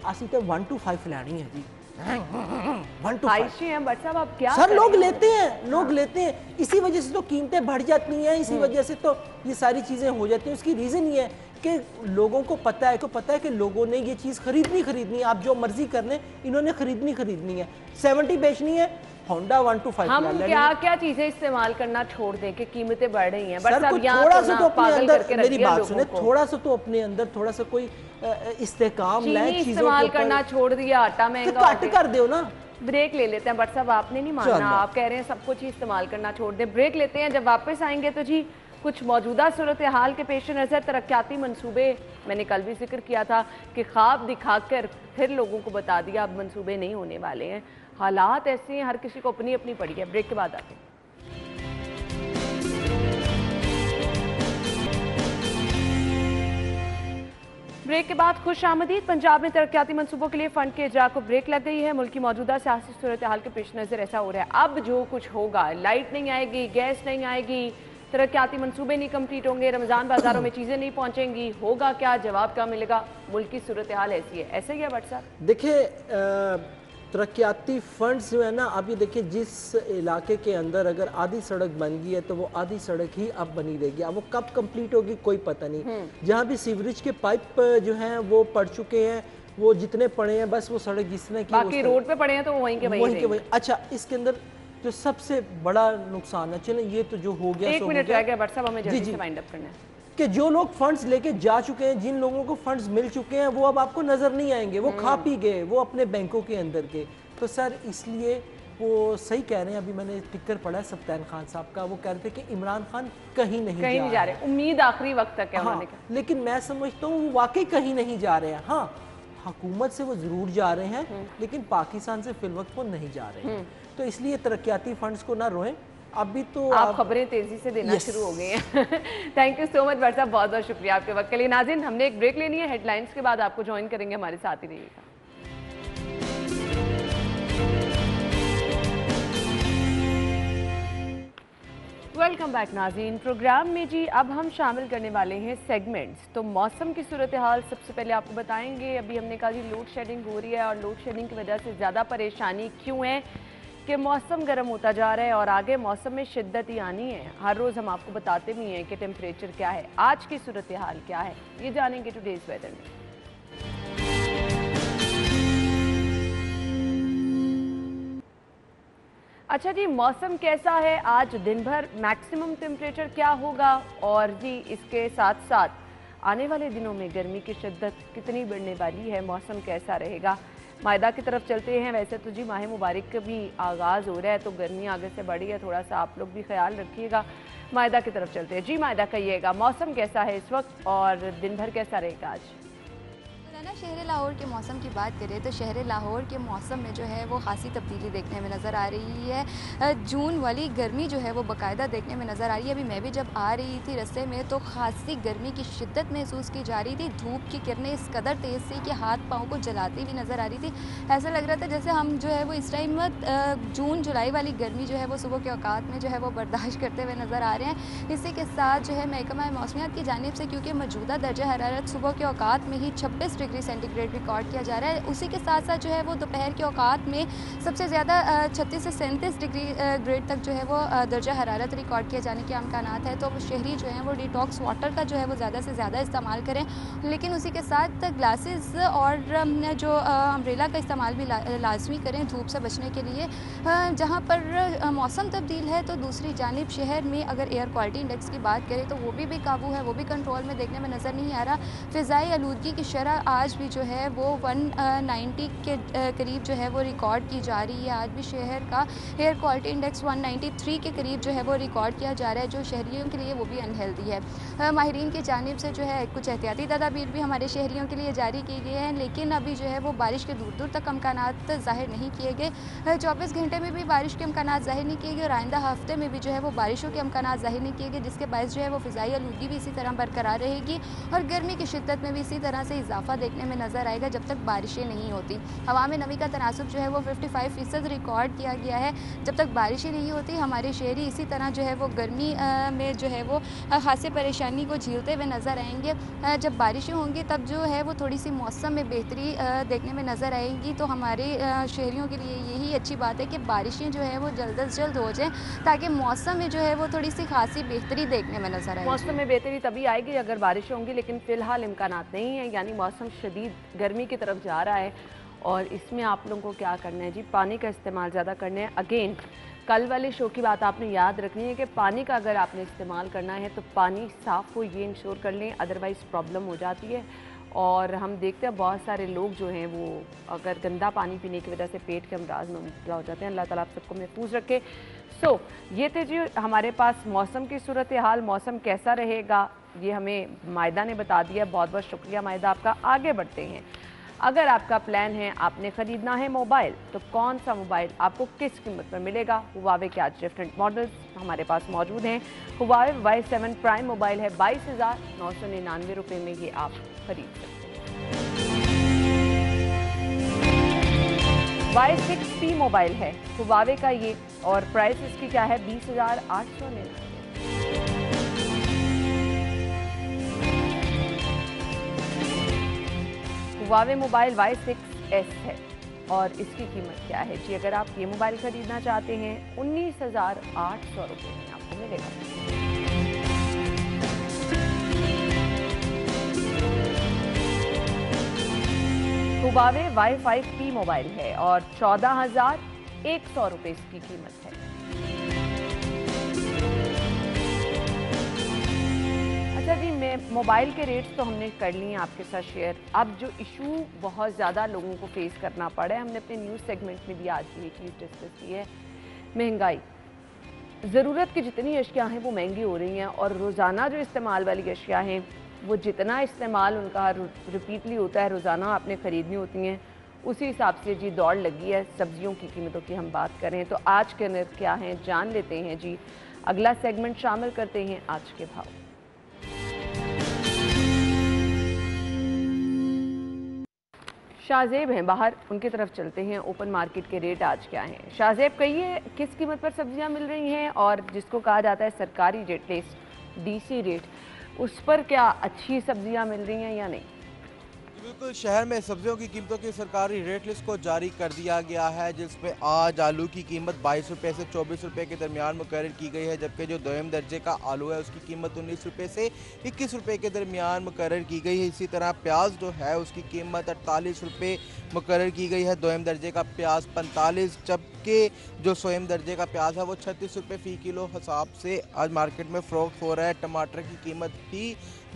असी तो 1 to 5 लानी है जी, 1 to 5 आप क्या सर लोग लेते हैं, इसी वजह से तो कीमतें बढ़ जाती हैं, इसी वजह से तो ये सारी चीजें हो जाती हैं। उसकी रीजन ये है के लोगों को पता है कि लोगों ने ये चीज़ खरीदनी है, आप जो मर्जी कर लें, इन्होंने खरीदनी है, 70 बेचनी है, होंडा 125 हम क्या क्या चीजें इस्तेमाल करना छोड़ दें कि कीमतें बढ़ रही हैं। सर कुछ थोड़ा सा तो अपने अंदर, मेरी बात सुने, थोड़ा सा तो अपने अंदर थोड़ा सा कोई इस्तेकाम लाए, चीजों इस्तेमाल करना छोड़ दिया, आटा महंगा कट कर दो ना। ब्रेक ले लेते हैं। बट साहब आपने नहीं मानना, आप कह रहे हैं सब कुछ ही इस्तेमाल करना छोड़ दें। ब्रेक लेते हैं, जब वापस आएंगे तो जी कुछ मौजूदा सूरत हाल के पेश नज़र तरक्याती मंसूबे, मैंने कल भी जिक्र किया था कि ख्वाब दिखाकर फिर लोगों को बता दिया अब मंसूबे नहीं होने वाले हैं। हालात ऐसे हैं, हर किसी को अपनी अपनी पड़ी है। ब्रेक के बाद आते हैं। ब्रेक के बाद खुश आमदीद। पंजाब में तरक्याती मंसूबों के लिए फंड के इजरा को ब्रेक लग गई है। मुल्क की मौजूदा सियासी सूरत हाल के पेश नज़र ऐसा हो रहा है, अब जो कुछ होगा, लाइट नहीं आएगी, गैस नहीं आएगी, तरक्याती मंसूबे नहीं कंप्लीट होंगे, रमज़ान बाजारों में चीज़ें नहीं पहुंचेंगी, होगा क्या, जवाब क्या मिलेगा? मुल्क की सूरत हाल ऐसी है। ऐसे ही है भट्ट साहब। देखिए तरक्याती फंड्स जो है ना, अब ये देखिए जिस इलाके के अंदर अगर आधी सड़क बन गई है तो वो आधी सड़क ही अब बनी रहेगी। अब वो कब कंप्लीट होगी कोई पता नहीं। जहाँ भी सीवरेज के पाइप जो हैं वो पड़ चुके हैं, वो जितने पड़े हैं बस वो सड़क जिसने की, बाकी रोड पे पड़े हैं तो वहीं के वहीं। अच्छा, इसके अंदर जो सबसे बड़ा नुकसान है, चलो ये तो जो हो गया, 1 मिनट रह गया भट्ट साहब, हमें जल्दी से वाइंड अप करना है कि जो लोग फंड्स लेके जा चुके हैं, जिन लोगों को फंड्स मिल चुके हैं, वो अब आपको नजर नहीं आएंगे, वो खा पी गए, वो अपने बैंकों के अंदर के। तो सर इसलिए वो सही कह रहे हैं, अभी मैंने टिकर पढ़ा है सफ्तान खान साहब का, वो कह रहे थे कि इमरान खान कहीं नहीं जा रहे, उम्मीद आखिरी वक्त तक है उन्होंने कहा। लेकिन मैं समझता हूँ वो वाकई कहीं नहीं जा रहे हैं। हाँ, हुकूमत से वो जरूर जा रहे हैं, लेकिन पाकिस्तान से फिलवक्त वो नहीं जा रहे हैं। तो इसलिए तरक्याती फंड्स को ना रोएं। अभी तो आप खबरें तेजी से देना शुरू हो गई हैं। Thank you so much Bhatt साहब, बहुत बहुत शुक्रिया आपके वक्त के लिए। नाज़रीन, हमने एक ब्रेक लेनी है, हेडलाइंस के बाद आपको ज्वाइन करेंगे, हमारे साथ ही रहिएगा। वेलकम बैक नाज़रीन। प्रोग्राम में जी अब हम शामिल करने वाले हैं सेगमेंट्स। तो मौसम की सूरत हाल सबसे पहले आपको बताएंगे। अभी हमने कहा जी लोड शेडिंग हो रही है, और लोड शेडिंग की वजह से ज़्यादा परेशानी क्यों है कि मौसम गर्म होता जा रहा है और आगे मौसम में शिद्दत ही आनी है। हर रोज़ हम आपको बताते भी हैं कि टेम्परेचर क्या है, आज की सूरत हाल क्या है, ये जानेंगे टुडेज़ वेदर में। अच्छा जी, मौसम कैसा है आज दिन भर, मैक्सिमम टेम्परेचर क्या होगा, और जी इसके साथ साथ आने वाले दिनों में गर्मी की शिद्दत कितनी बढ़ने वाली है, मौसम कैसा रहेगा। मायदा की तरफ चलते हैं। वैसे तो जी माह मुबारक का भी आगाज़ हो रहा है, तो गर्मी आगे से बढ़ी है, थोड़ा सा आप लोग भी ख्याल रखिएगा। मायदा की तरफ चलते हैं। जी मायदा, कहिएगा मौसम कैसा है इस वक्त और दिन भर कैसा रहेगा आज? शहर लाहौर के मौसम की बात करें तो शहर लाहौर के मौसम में जो है वो खासी तब्दीली देखने में नज़र आ रही है। जून वाली गर्मी जो है वो बाकायदा देखने में नज़र आ रही है। अभी मैं भी जब आ रही थी रास्ते में तो खासी गर्मी की शिद्दत महसूस की जा रही थी। धूप की किरणें इस कदर तेज़ थी कि हाथ पाँव को जलाती हुई नज़र आ रही थी। ऐसा लग रहा था जैसे हम जो है वो इस टाइम जून जुलाई वाली गर्मी जो है वो सुबह के औकात में जो है वो बर्दाश्त करते हुए नज़र आ रहे हैं। इसी के साथ जो है महकमा मौसमियात की जानिब से, क्योंकि मौजूदा दर्जा हरारत सुबह के औकात में ही 26 डिग्री सेंटीग्रेड रिकॉर्ड किया जा रहा है, उसी के साथ साथ जो है वो दोपहर के औकात में सबसे ज़्यादा 36 से 37 डिग्री ग्रेड तक जो है वो दर्जा हरारत रिकॉर्ड किए जाने के अमकानात है। तो शहरी जो हैं वो डिटॉक्स वाटर का जो है वो ज़्यादा से ज़्यादा इस्तेमाल करें, लेकिन उसी के साथ ग्लासेस और जो अम्ब्रेला का इस्तेमाल भी लाजमी करें धूप से बचने के लिए। जहाँ पर मौसम तब्दील है तो दूसरी जानिब शहर में अगर एयर क्वालिटी इंडेक्स की बात करें तो वो भी बेकाबू है, वो भी कंट्रोल में देखने में नज़र नहीं आ रहा। फ़िज़ाई आलूदगी की शरह आज भी जो है वो 190 के करीब जो है वो रिकॉर्ड की जा रही है। आज भी शहर का एयर क्वालिटी इंडेक्स 193 के करीब जो है वो रिकॉर्ड किया जा रहा है, जो शहरियों के लिए वो भी अनहेल्दी है। माहिरीन की जानिब से जो है कुछ एहतियाती तदाबीर भी हमारे शहरियों के लिए जारी की गई हैं, लेकिन अभी जो है वो बारिश के दूर दूर तक अमकानात ज़ाहिर नहीं किए गए। 24 घंटे में भी बारिश के अमकानात ज़ाहिर नहीं किए गए और आइंदा हफ्ते में भी जो है वो बारिशों के अमकानात ज़ाहिर नहीं किए गए, जिसके बायस जो है वो फ़िज़ाई आलूदगी भी इसी तरह बरकरार रहेगी और गर्मी की शिद्दत में भी इसी तरह से इजाफा देखने देखने में नज़र आएगा जब तक बारिशें नहीं होती। हवा में नमी का तनासुब जो है वो 55% रिकॉर्ड किया गया है। जब तक बारिशें नहीं होती हमारे शहरी इसी तरह जो है वो गर्मी में जो है वो खासी परेशानी को झेलते हुए नज़र आएंगे। जब बारिशें होंगी तब जो है वो थोड़ी सी मौसम में बेहतरी देखने में नज़र आएगी। तो हमारे शहरियों के लिए यही अच्छी बात है कि बारिशें जो है वो जल्द अज जल्द हो जाएँ, ताकि मौसम में जो है वो थोड़ी सी खासी बेहतरी देखने में नज़र आए। मौसम में बेहतरी तभी आएगी अगर बारिशें होंगी, लेकिन फ़िलहाल इम्कानात नहीं है, यानी मौसम शदीद गर्मी की तरफ जा रहा है। और इसमें आप लोगों को क्या करना है जी, पानी का इस्तेमाल ज़्यादा करना है। अगेन कल वाले शो की बात आपने याद रखनी है कि पानी का अगर आपने इस्तेमाल करना है तो पानी साफ़ हो, ये इंश्योर कर लें, अदरवाइज़ प्रॉब्लम हो जाती है। और हम देखते हैं बहुत सारे लोग जो हैं वो अगर गंदा पानी पीने की वजह से पेट के अमराज में मुब्तला हो जाते हैं। अल्लाह ताला आप सबको महफूज रखे। ये थे जी हमारे पास मौसम की सूरत हाल। मौसम कैसा रहेगा ये हमें मायदा ने बता दिया। बहुत बहुत शुक्रिया मायदा आपका। आगे बढ़ते हैं। अगर आपका प्लान है आपने ख़रीदना है मोबाइल, तो कौन सा मोबाइल आपको किस कीमत पर मिलेगा? हुआवे के आज डिफरेंट मॉडल्स हमारे पास मौजूद हैं। हुआवे Y7 प्राइम मोबाइल है 22,999 रुपये में, ये आप खरीद सकते हैं। Y6P मोबाइल है हुआवे का ये, और प्राइस इसकी क्या है? 20,899। हुआवे मोबाइल Y6S है और इसकी कीमत क्या है जी? अगर आप ये मोबाइल खरीदना चाहते हैं 19,800 रुपये में आपको मिलेगा। हुआवे Y5P मोबाइल है और 14,100 रुपये इसकी कीमत है। अच्छा जी, मैं मोबाइल के रेट्स तो हमने कर लिए हैं आपके साथ शेयर। अब जो इशू बहुत ज़्यादा लोगों को फेस करना पड़ा है, हमने अपने न्यूज़ सेगमेंट में भी आज ये चीज़ डिस्कस की है, महंगाई। ज़रूरत की जितनी अशिया हैं वो महंगी हो रही हैं, और रोज़ाना जो इस्तेमाल वाली अशिया हैं वो जितना इस्तेमाल उनका रिपीटली होता है, रोज़ाना आपने ख़रीदनी होती हैं, उसी हिसाब से जी दौड़ लगी है। सब्जियों की कीमतों की हम बात करें तो आज के नर्ख क्या हैं जान लेते हैं जी। अगला सेगमेंट शामिल करते हैं आज के भाव। शाहजेब हैं बाहर, उनकी तरफ चलते हैं। ओपन मार्केट के रेट आज क्या हैं? शाहजेब कहिए किस कीमत पर सब्जियां मिल रही हैं, और जिसको कहा जाता है सरकारी रेट लिस्ट DC रेट, उस पर क्या अच्छी सब्जियां मिल रही हैं या नहीं? बिल्कुल, शहर में सब्जियों की कीमतों की सरकारी रेट लिस्ट को जारी कर दिया गया है, जिसमें आज आलू की कीमत 22 रुपये से 24 रुपये के दरमियान मुकर्रर की गई है, जबकि जो दोयम दर्जे का आलू है उसकी कीमत 19 रुपये से 21 रुपये के दरमियान मुकर्रर की गई है। इसी तरह प्याज जो है उसकी कीमत 48 रुपये मुकर्रर की गई है। दोयम दर्जे का प्याज 45, जबकि जो सोयम दर्जे का प्याज है वो 36 रुपये फ़ी किलो हिसाब से आज मार्केट में फ़रोख्त हो रहा है। टमाटर की कीमत भी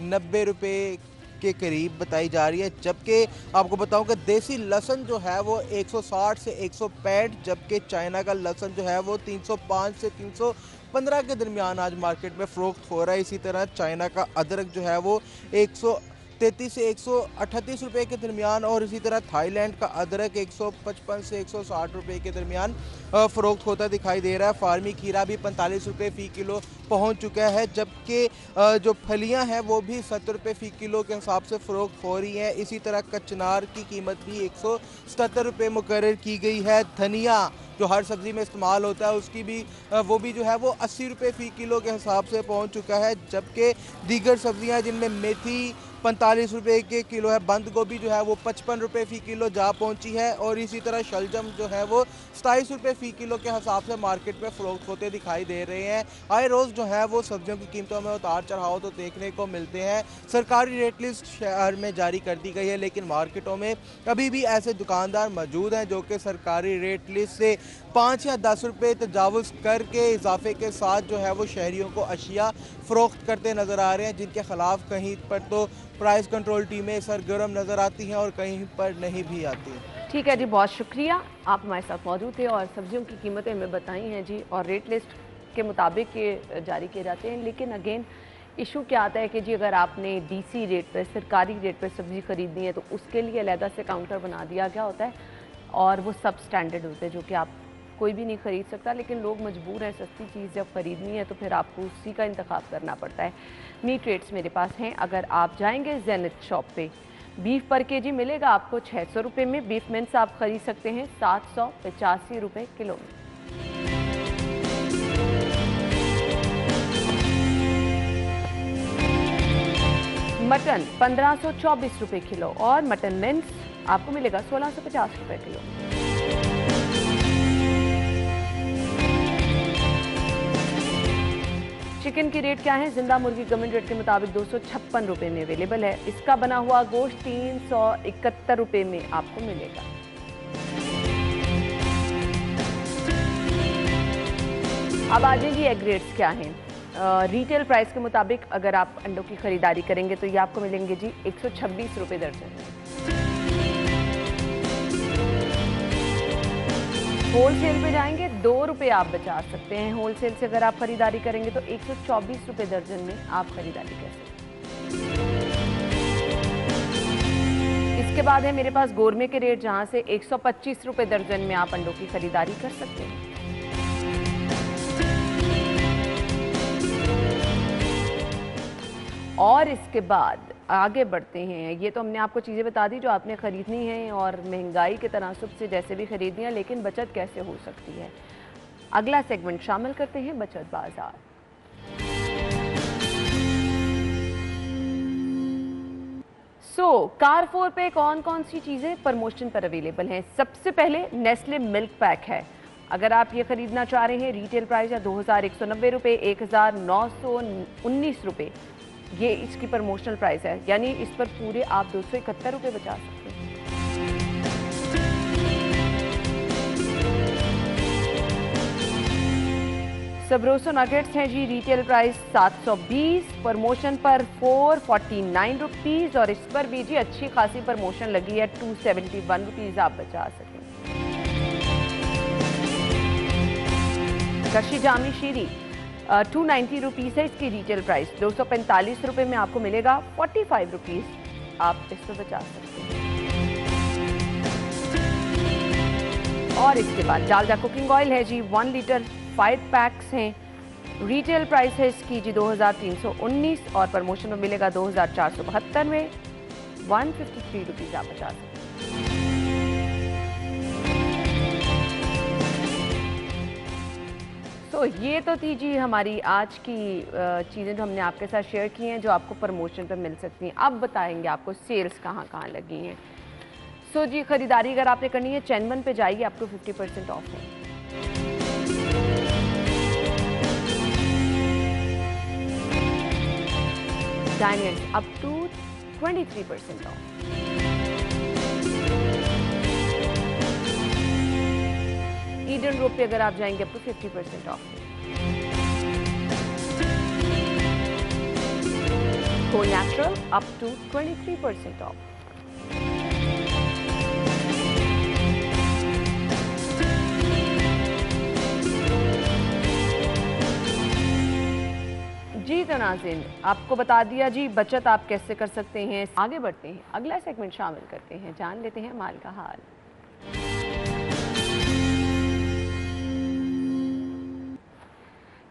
90 रुपये के करीब बताई जा रही है, जबकि आपको बताऊं कि देसी लहसुन जो है वो 160 से 165, जबकि चाइना का लहसुन जो है वो 305 से 315 के दरमियान आज मार्केट में फ़रोख्त हो रहा है। इसी तरह चाइना का अदरक जो है वो 133 से 138 रुपये के दरमियान, और इसी तरह थाईलैंड का अदरक 155 से 160 रुपये के दरमियान फ़रोख्त होता दिखाई दे रहा है। फार्मी खीरा भी 45 रुपये फ़ी किलो पहुंच चुका है, जबकि जो फलियां हैं वो भी 70 रुपये फ़ी किलो के हिसाब से फ़रोख्त हो रही हैं। इसी तरह कचनार की कीमत भी 177 रुपये मुकर्रर की गई है। धनिया जो हर सब्ज़ी में इस्तेमाल होता है उसकी भी वो भी जो है वो 80 रुपये फ़ी किलो के हिसाब से पहुंच चुका है, जबकि दीगर सब्ज़ियां जिनमें मेथी 45 रुपये के किलो है, बंद गोभी जो है वो 55 रुपये फ़ी किलो जा पहुंची है, और इसी तरह शलजम जो है वो 27 रुपये फ़ी किलो के हिसाब से मार्केट में फ़रोख्त होते दिखाई दे रहे हैं। आए रोज़ जो है वो सब्जियों की कीमतों में उतार चढ़ाव तो देखने को मिलते हैं। सरकारी रेट लिस्ट शहर में जारी कर दी गई है, लेकिन मार्केटों में अभी भी ऐसे दुकानदार मौजूद हैं जो कि सरकारी रेट लिस्ट से 5 या 10 रुपये तजावुज़ करके इजाफे के साथ जो है वो शहरियों को अशिया फ़रोख्त करते नज़र आ रहे हैं, जिनके ख़िलाफ़ कहीं पर तो प्राइस कंट्रोल टीमें सरगर्म नज़र आती हैं और कहीं पर नहीं भी आती। ठीक है जी, बहुत शुक्रिया, आप हमारे साथ मौजूद थे और सब्जियों की कीमतें हमें बताई हैं जी, और रेट लिस्ट के मुताबिक ये जारी किए जाते हैं। लेकिन अगेन इशू क्या आता है कि जी अगर आपने DC रेट पर, सरकारी रेट पर सब्ज़ी ख़रीदनी है तो उसके लिए अलहदा से काउंटर बना दिया गया होता है, और वो सब स्टैंडर्ड होते हैं जो कि आप कोई भी नहीं ख़रीद सकता। लेकिन लोग मजबूर हैं, सस्ती चीज़ जब ख़रीदनी है तो फिर आपको उसी का इंतखाब करना पड़ता है। मीट रेट्स मेरे पास हैं, अगर आप जाएंगे ज़ेनिथ शॉप पे बीफ पर केजी मिलेगा आपको 600 रुपये में। बीफ मिन्स आप खरीद सकते हैं 785 रुपये किलो में। मटन 1524 रुपये किलो और मटन मिन्स आपको मिलेगा 1650 रुपये किलो। चिकन की रेट क्या है? जिंदा मुर्गी गवर्नमेंट रेट के मुताबिक 256 रुपये में अवेलेबल है। इसका बना हुआ गोश्त 371 रुपये में आपको मिलेगा। अब आ जाएंगी एग रेट्स क्या हैं। रिटेल प्राइस के मुताबिक अगर आप अंडों की खरीदारी करेंगे तो ये आपको मिलेंगे जी 126 रुपये दर्जन। होलसेल पे जाएंगे 2 रुपये आप बचा सकते हैं। होलसेल से अगर आप खरीदारी करेंगे तो 124 रुपये दर्जन में आप खरीदारी कर सकते हैं। इसके बाद है मेरे पास गोरमे के रेट, जहां से 125 रुपये दर्जन में आप अंडों की खरीदारी कर सकते हैं। और इसके बाद आगे बढ़ते हैं। ये तो हमने आपको चीज़ें बता दी जो आपने ख़रीदनी है और महंगाई के तनासुब से जैसे भी खरीदनी है, लेकिन बचत कैसे हो सकती है। अगला सेगमेंट शामिल करते हैं बचत बाजार। कारफोर पे कौन कौन सी चीज़ें प्रमोशन पर अवेलेबल हैं? सबसे पहले नेस्ले मिल्क पैक है। अगर आप ये खरीदना चाह रहे हैं, रिटेल प्राइस है 2190 रुपये, 1919 रुपये ये इसकी प्रमोशनल प्राइस है, यानी इस पर पूरे आप 271 रुपये बचा सकते हैं। सबरोसो नगेट्स हैं जी, रिटेल प्राइस 720, प्रमोशन पर 449 रुपीज़ और इस पर भी जी अच्छी खासी प्रमोशन लगी है, 271 रुपीज़ आप बचा सकें। कशी जामी शीरी 290 रुपीज़ है इसकी रिटेल प्राइस, 245 रुपये में आपको मिलेगा, 45 रुपीज़ आप इस पर बचा सकते हैं। और इसके बाद डालडा कुकिंग ऑयल है जी, 1 लीटर 5 पैक्स हैं। रिटेल प्राइस है इसकी जी 2319 और प्रमोशन में मिलेगा 2472 में, 153 रुपीज़ आप बचा सकते हैं। तो ये तो थी जी हमारी आज की चीज़ें जो हमने आपके साथ शेयर की हैं जो आपको प्रमोशन पर मिल सकती हैं। अब बताएंगे आपको सेल्स कहाँ कहाँ लगी हैं। जी ख़रीदारी अगर आपने करनी है चैनवन पे जाइए, आपको 50% ऑफ है। Diamonds up to 23% off. Eden road पे अगर आप जाएंगे आपको 50% ऑफ। को नेचुरल अप टू 23% ऑफ। जी तो नाज़रीन, आपको बता दिया जी बचत आप कैसे कर सकते हैं। आगे बढ़ते हैं, अगला सेगमेंट शामिल करते हैं, जान लेते हैं माल का हाल।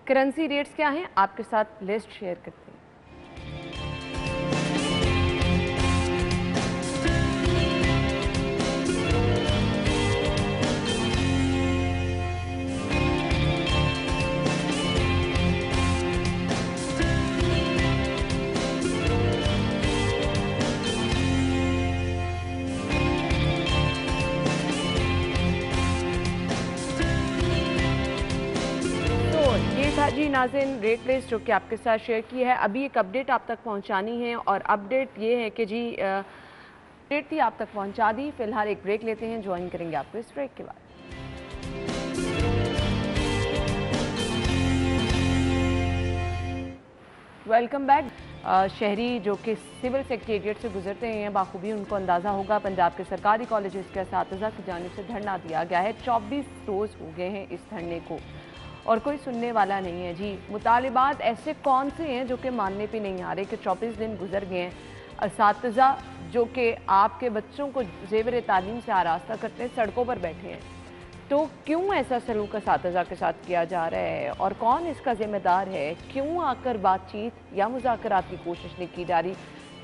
करेंसी रेट्स क्या हैं आपके साथ लिस्ट शेयर करते हैं। जी नाज़रीन, रेट लिस्ट जो कि आपके साथ शेयर की है, अभी एक अपडेट आप तक पहुंचानी है और अपडेट ये है कि जी रेट थी आप तक पहुंचा दी। फिलहाल एक ब्रेक लेते हैं, ज्वाइन करेंगे आपको इस ब्रेक के बाद। Welcome back. शहरी जो कि सिविल सेक्रेटेरिएट से गुजरते हैं बाखूबी उनको अंदाज़ा होगा पंजाब के सरकारी कॉलेजेस के असातिज़ा की जानिब से धरना दिया गया है। 24 रोज़ हो गए हैं इस धरने को और कोई सुनने वाला नहीं है जी। मुतालिबात ऐसे कौन से हैं जो कि मानने पे नहीं आ रहे कि 24 दिन गुजर गए हैं। असातिज़ा जो कि आपके बच्चों को ज़ेवर तालीम से आरास्ता करते हैं सड़कों पर बैठे हैं, तो क्यों ऐसा सलूक असातिज़ा के साथ किया जा रहा है और कौन इसका ज़िम्मेदार है? क्यों आकर बातचीत या मुज़ाकरात की कोशिश नहीं की जा रही?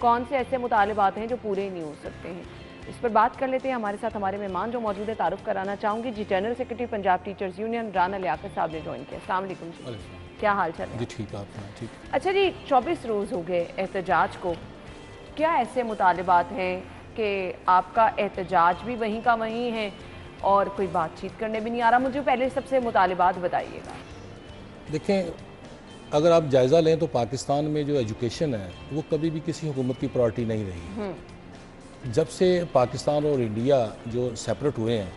कौन से ऐसे मुतालिबात हैं जो पूरे नहीं हो सकते हैं? इस पर बात कर लेते हैं। हमारे साथ हमारे मेहमान जो मौजूद है, तारुफ कराना चाहूँगी जी, general secretary Punjab teachers union Rana Liaquat sahab ने ज्वाइन किया। अस्सलाम वालेकुम जी, क्या हाल चाल है? जी ठीक, आप ठीक। अच्छा जी, 24 रोज़ हो गए एहतजाज को, क्या ऐसे मुतालिबात हैं कि आपका एहतजाज भी वहीं का वहीं है और कोई बातचीत करने भी नहीं आ रहा? मुझे पहले सबसे मुतालिबात बताइएगा। देखें, अगर आप जायज़ा लें तो पाकिस्तान में जो एजुकेशन है वो कभी भी किसी हुकूमत की प्रायोरिटी नहीं रही। जब से पाकिस्तान और इंडिया जो सेपरेट हुए हैं,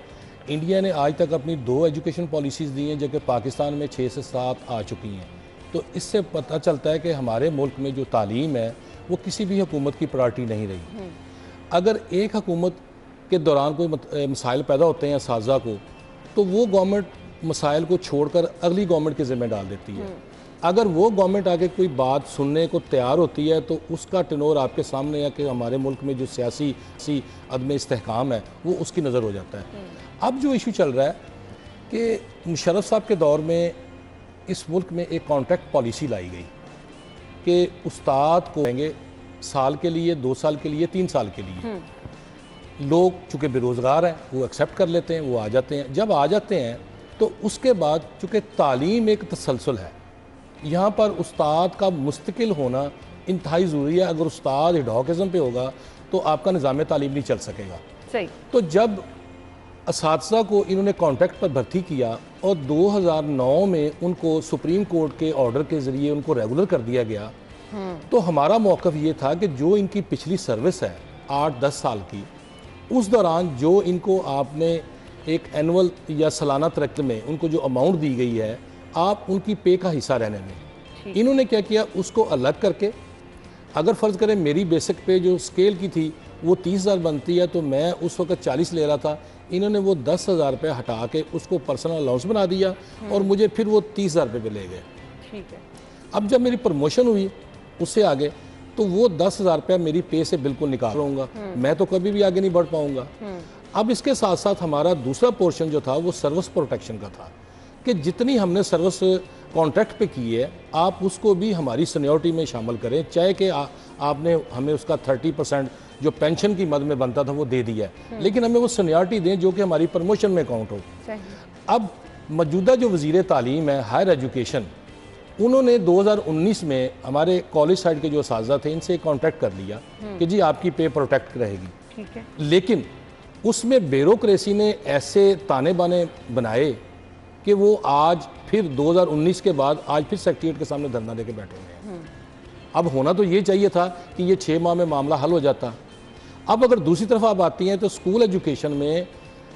इंडिया ने आज तक अपनी 2 एजुकेशन पॉलिसीज़ दी हैं, जबकि पाकिस्तान में 6 से 7 आ चुकी हैं। तो इससे पता चलता है कि हमारे मुल्क में जो तालीम है वो किसी भी हुकूमत की प्रायोरिटी नहीं रही। अगर एक हुकूमत के दौरान कोई मसाइल पैदा होते हैं साजा को, तो वो गवर्नमेंट मसाइल को छोड़कर अगली गवर्नमेंट के ज़िम्मे डाल देती है। अगर वो गवर्नमेंट आगे कोई बात सुनने को तैयार होती है तो उसका टेनोर आपके सामने है कि हमारे मुल्क में जो सियासी अदम इस्तेहकाम है वो उसकी नज़र हो जाता है। अब जो इशू चल रहा है कि मुशर्रफ साहब के दौर में इस मुल्क में एक कॉन्ट्रैक्ट पॉलिसी लाई गई कि उस्ताद को देंगे साल के लिए, 2 साल के लिए, 3 साल के लिए। लोग चूँकि बेरोज़गार हैं वो एक्सेप्ट कर लेते हैं, वो आ जाते हैं। जब आ जाते हैं तो उसके बाद चूँकि तालीम एक तसलसल है, यहाँ पर उस्ताद का मुस्तकिल होना इंतहाई ज़रूरी है। अगर उस्ताद हिडॉकिज़म पे होगा तो आपका निज़ाम तालीम नहीं चल सकेगा। सही। तो जब असातिज़ा को इन्होंने कॉन्ट्रैक्ट पर भर्ती किया और 2009 में उनको सुप्रीम कोर्ट के ऑर्डर के ज़रिए उनको रेगुलर कर दिया गया, तो हमारा मौक़िफ़ ये था कि जो इनकी पिछली सर्विस है 8-10 साल की, उस दौरान जो इनको आपने एक एनुअल या सालाना तरक्की में उनको जो अमाउंट दी गई है, आप उनकी पे का हिस्सा रहने दें। इन्होंने क्या किया, उसको अलग करके, अगर फ़र्ज़ करें मेरी बेसिक पे जो स्केल की थी वो 30,000 बनती है तो मैं उस वक्त 40 ले रहा था, इन्होंने वो 10,000 रुपये हटा के उसको पर्सनल अलाउंस बना दिया और मुझे फिर वो 30,000 रुपये पे ले गए। ठीक है। अब जब मेरी प्रमोशन हुई उससे आगे, तो वो 10,000 रुपया मेरी पे से बिल्कुल निकाल रहूँगा, मैं तो कभी भी आगे नहीं बढ़ पाऊँगा। अब इसके साथ साथ हमारा दूसरा पोर्शन जो था वो सर्विस प्रोटेक्शन का था कि जितनी हमने सर्विस कॉन्ट्रैक्ट पे की है आप उसको भी हमारी सीनियरिटी में शामिल करें, चाहे कि आपने हमें उसका 30% जो पेंशन की मद में बनता था वो दे दिया है, लेकिन हमें वो सीनियरिटी दें जो कि हमारी प्रमोशन में काउंट हो। अब मौजूदा जो वज़ीर तालीम है हायर एजुकेशन, उन्होंने 2019 में हमारे कॉलेज साइड के जो असातिज़ा थे इनसे कॉन्ट्रैक्ट कर लिया कि जी आपकी पे प्रोटेक्ट रहेगी। ठीक है। लेकिन उसमें ब्यूरोक्रेसी ने ऐसे ताने बाने बनाए कि वो आज फिर 2019 के बाद आज फिर सेक्रेटरीट के सामने धरना देके बैठे हुए हैं। अब होना तो ये चाहिए था कि ये 6 माह में मामला हल हो जाता। अब अगर दूसरी तरफ आप आती हैं तो स्कूल एजुकेशन में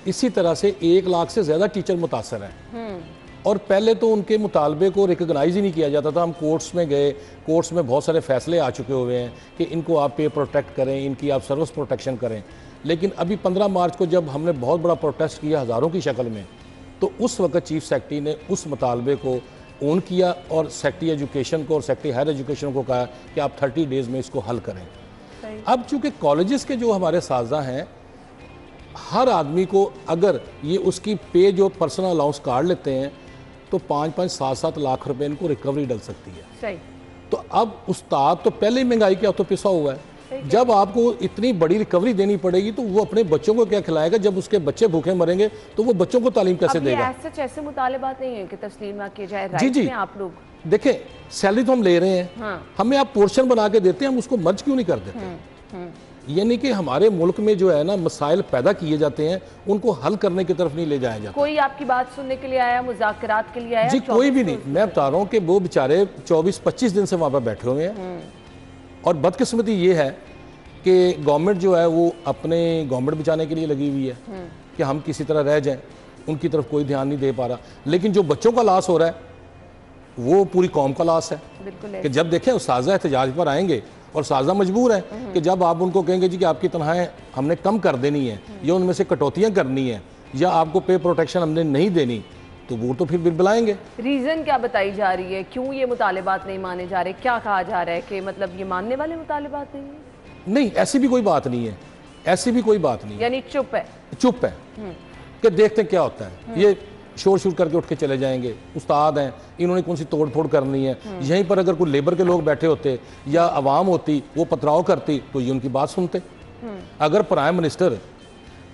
इसी तरह से 1 लाख से ज़्यादा टीचर मुतासर हैं और पहले तो उनके मुतालबे को रिकॉग्नाइज ही नहीं किया जाता था। हम कोर्ट्स में गए, कोर्ट्स में बहुत सारे फैसले आ चुके हुए हैं कि इनको आप पे प्रोटेक्ट करें, इनकी आप सर्विस प्रोटेक्शन करें। लेकिन अभी 15 मार्च को जब हमने बहुत बड़ा प्रोटेस्ट किया हज़ारों की शक्ल में, तो उस वक्त चीफ सेक्रेटरी ने उस मुतालबे को ओन किया और सेक्रेटरी एजुकेशन को और सेक्रेटरी हायर एजुकेशन को कहा कि आप 30 डेज़ में इसको हल करें। अब चूँकि कॉलेजेस के जो हमारे साजा हैं, हर आदमी को अगर ये उसकी पे जो पर्सनल अलाउंस काट लेते हैं तो 5-5, 7-7 लाख रुपए इनको रिकवरी डल सकती है। सही। तो अब उस्ताद तो पहले ही महंगाई के हाथों पिसा हुआ है, जब आपको इतनी बड़ी रिकवरी देनी पड़ेगी तो वो अपने बच्चों को क्या खिलाएगा? जब उसके बच्चे भूखे मरेंगे तो वो बच्चों को तालीम कैसे देगा? ऐसे मुतालिबात नहीं है कि तस्लीम ना किए जाए। जी जी, आप लोग देखें, सैलरी तो हम ले रहे हैं, हमें आप पोर्शन बना के देते हैं, हम उसको मर्ज क्यों नहीं कर देते? यानी कि हमारे मुल्क में जो है ना मसाइल पैदा किए जाते हैं उनको हल करने की तरफ नहीं ले जाया जाता। कोई आपकी बात सुनने के लिए आया, मुज़ाकरात के लिए आया? जी कोई भी नहीं। मैं बता रहा हूँ कि वो बेचारे 24-25 दिन से वहाँ पर बैठे हुए हैं और बदकिस्मती ये है कि गवर्नमेंट जो है वो अपने गवर्नमेंट बचाने के लिए लगी हुई है कि हम किसी तरह रह जाएं, उनकी तरफ कोई ध्यान नहीं दे पा रहा। लेकिन जो बच्चों का लॉस हो रहा है वो पूरी कौम का लॉस है। कि जब देखें साजा एहतजाज पर आएंगे और साजा मजबूर है कि जब आप उनको कहेंगे जी कि आपकी तनख्वाहें हमने कम कर देनी है या उनमें से कटौतियाँ करनी है या आपको पे प्रोटेक्शन हमने नहीं देनी, तो वो तो फिर बिलबिलाएंगे। रीज़न क्या बताई जा रही है, क्यों ये मुतालिबात नहीं माने जा रहे? क्या कहा जा रहा है कि मतलब ये मानने वाले मुतालिबात नहीं है? नहीं, ऐसी भी कोई बात नहीं है, ऐसी भी कोई बात नहीं, यानी चुप है। चुप है कि देखते क्या होता है। ये शोर शोर करके उठ के चले जाएंगे, उस्ताद हैं, इन्होंने कौन सी तोड़ फोड़ करनी है। यहीं पर अगर कोई लेबर के लोग बैठे होते या आवाम होती, वो पथराव करती, तो ये उनकी बात सुनते। अगर प्राइम मिनिस्टर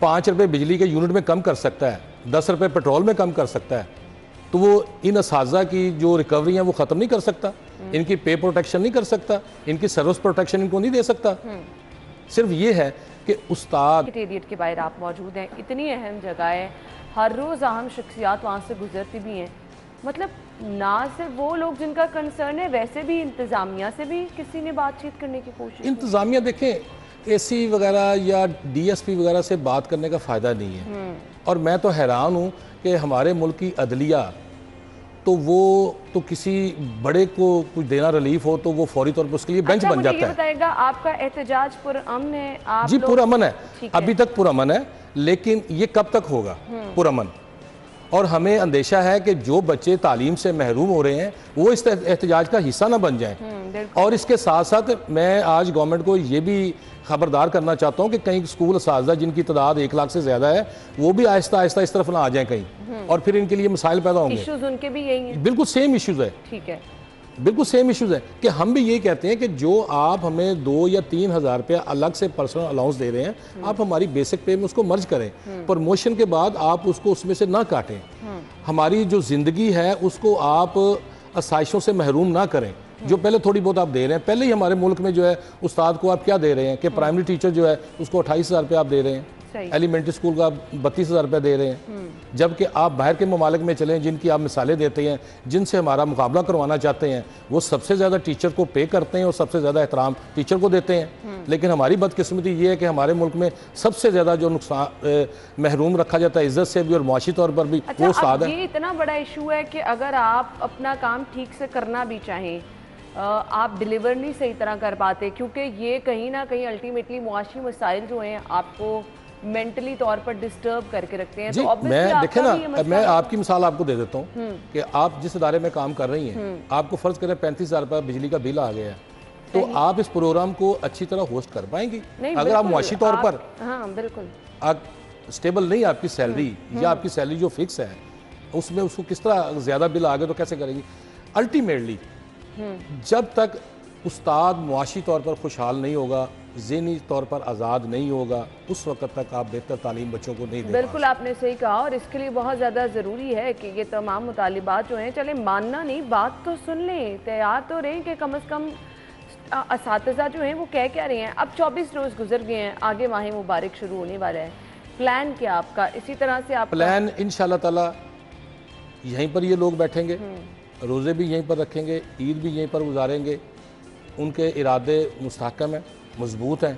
5 रुपये बिजली के यूनिट में कम कर सकता है, 10 रुपये पेट्रोल में कम कर सकता है, तो वो इन असाजा की जो रिकवरी है वो ख़त्म नहीं कर सकता, इनकी पे प्रोटेक्शन नहीं कर सकता, इनकी सर्विस प्रोटेक्शन इनको नहीं दे सकता। सिर्फ ये है कि उस्ताद सेक्रेटेरिएट के बाहर आप मौजूद हैं, इतनी अहम जगह है, हर रोज़ अहम शख्सियात वहाँ से गुजरती भी हैं। मतलब ना सिर्फ वो लोग जिनका कंसर्न है, वैसे भी इंतज़ामिया से भी किसी ने बातचीत करने की कोशिश की? इंतज़ामिया देखें, एसी वगैरह या डीएसपी वगैरह से बात करने का फ़ायदा नहीं है। और मैं तो हैरान हूँ कि हमारे मुल्क की अदलिया तो वो तो किसी बड़े को कुछ देना रिलीफ हो तो वो फौरी तौर पर उसके लिए बेंच बन जाता है। बताएगा आपका एहतजाज पुरअमन है? आप जी पुरअमन है, अभी तक पुरअमन है, लेकिन ये कब तक होगा पुरअमन? और हमें अंदेशा है कि जो बच्चे तालीम से महरूम हो रहे हैं वो इस एहतजाज का हिस्सा ना बन जाएं। और इसके साथ साथ मैं आज गवर्नमेंट को ये भी खबरदार करना चाहता हूँ कि कहीं स्कूल असातिज़ा जिनकी तादाद 1 लाख से ज़्यादा है वो भी आहिस्ता आहिस्ता इस तरफ ना आ जाएं कहीं, और फिर इनके लिए मसाइल पैदा होंगे। इश्यूज उनके भी यही हैं? बिल्कुल सेम इश्यूज़ है। ठीक है, बिल्कुल सेम इश्यूज़ है कि हम भी यही कहते हैं कि जो आप हमें 2 या 3 हज़ार रुपया अलग से पर्सनल अलाउंस दे रहे हैं, आप हमारी बेसिक पे में उसको मर्ज करें, प्रमोशन के बाद आप उसको उसमें से ना काटें। हमारी जो ज़िंदगी है उसको आप आसाइशों से महरूम ना करें। जो पहले थोड़ी बहुत आप दे रहे हैं, पहले ही हमारे मुल्क में जो है उस्ताद को आप क्या दे रहे हैं कि प्राइमरी टीचर जो है उसको 28,000 रुपये आप दे रहे हैं, एलिमेंट्री स्कूल का 32,000 रुपये दे रहे हैं। जबकि आप बाहर के ममालिक में चलें जिनकी आप मिसालें देते हैं, जिनसे हमारा मुकाबला करवाना चाहते हैं, वो सबसे ज़्यादा टीचर को पे करते हैं और सबसे ज़्यादा एहतराम टीचर को देते हैं। लेकिन हमारी बदकिस्मती ये है कि हमारे मुल्क में सबसे ज़्यादा जो नुकसान महरूम रखा जाता है इज्जत से भी और मुआशी तौर पर भी, वो उस्ताद है। ये इतना बड़ा इशू है कि अगर आप अपना काम ठीक से करना भी चाहें, आप डिलीवर नहीं सही तरह कर पाते, क्योंकि ये कहीं ना कहीं अल्टीमेटली मुआशी मसाइल जो हैं आपको मेंटली तौर पर डिस्टर्ब करके रखते हैं। जी, तो मैं देखे ना, मैं आपकी मिसाल आपको दे देता हूँ कि आप जिस इदारे में काम कर रही हैं, आपको फ़र्ज़ करें 35,000 रुपये बिजली का बिल आ गया है, तो आप इस प्रोग्राम को अच्छी तरह होस्ट कर पाएंगी? अगर आप मुआशी तौर पर बिल्कुल आप स्टेबल नहीं, आपकी सैलरी या आपकी सैलरी जो फिक्स है उसमें उसको किस तरह ज़्यादा बिल आ गए तो कैसे करेंगी? अल्टीमेटली जब तक उस्ताद मुआशी तौर पर खुशहाल नहीं होगा, ज़हनी तौर पर आज़ाद नहीं होगा, उस वक्त तक आप बेहतर तालीम बच्चों को नहीं दे। बिल्कुल आपने सही कहा, और इसके लिए बहुत ज़्यादा ज़रूरी है कि ये तमाम मुतालिबात जो हैं, चले मानना नहीं, बात तो सुन लें, तैयार तो रहें कि कम से कम असातिज़ा जो हैं वो कह क्या रहे हैं। अब 24 रोज़ गुजर गए हैं, आगे माह मुबारक शुरू होने वाला है, प्लान क्या आपका? इसी तरह से आप प्लान इंशाअल्लाह ताला यहीं पर ये लोग बैठेंगे, रोज़े भी यहीं पर रखेंगे, ईद भी यहीं पर गुजारेंगे। उनके इरादे मुस्तहकम हैं, मजबूत हैं,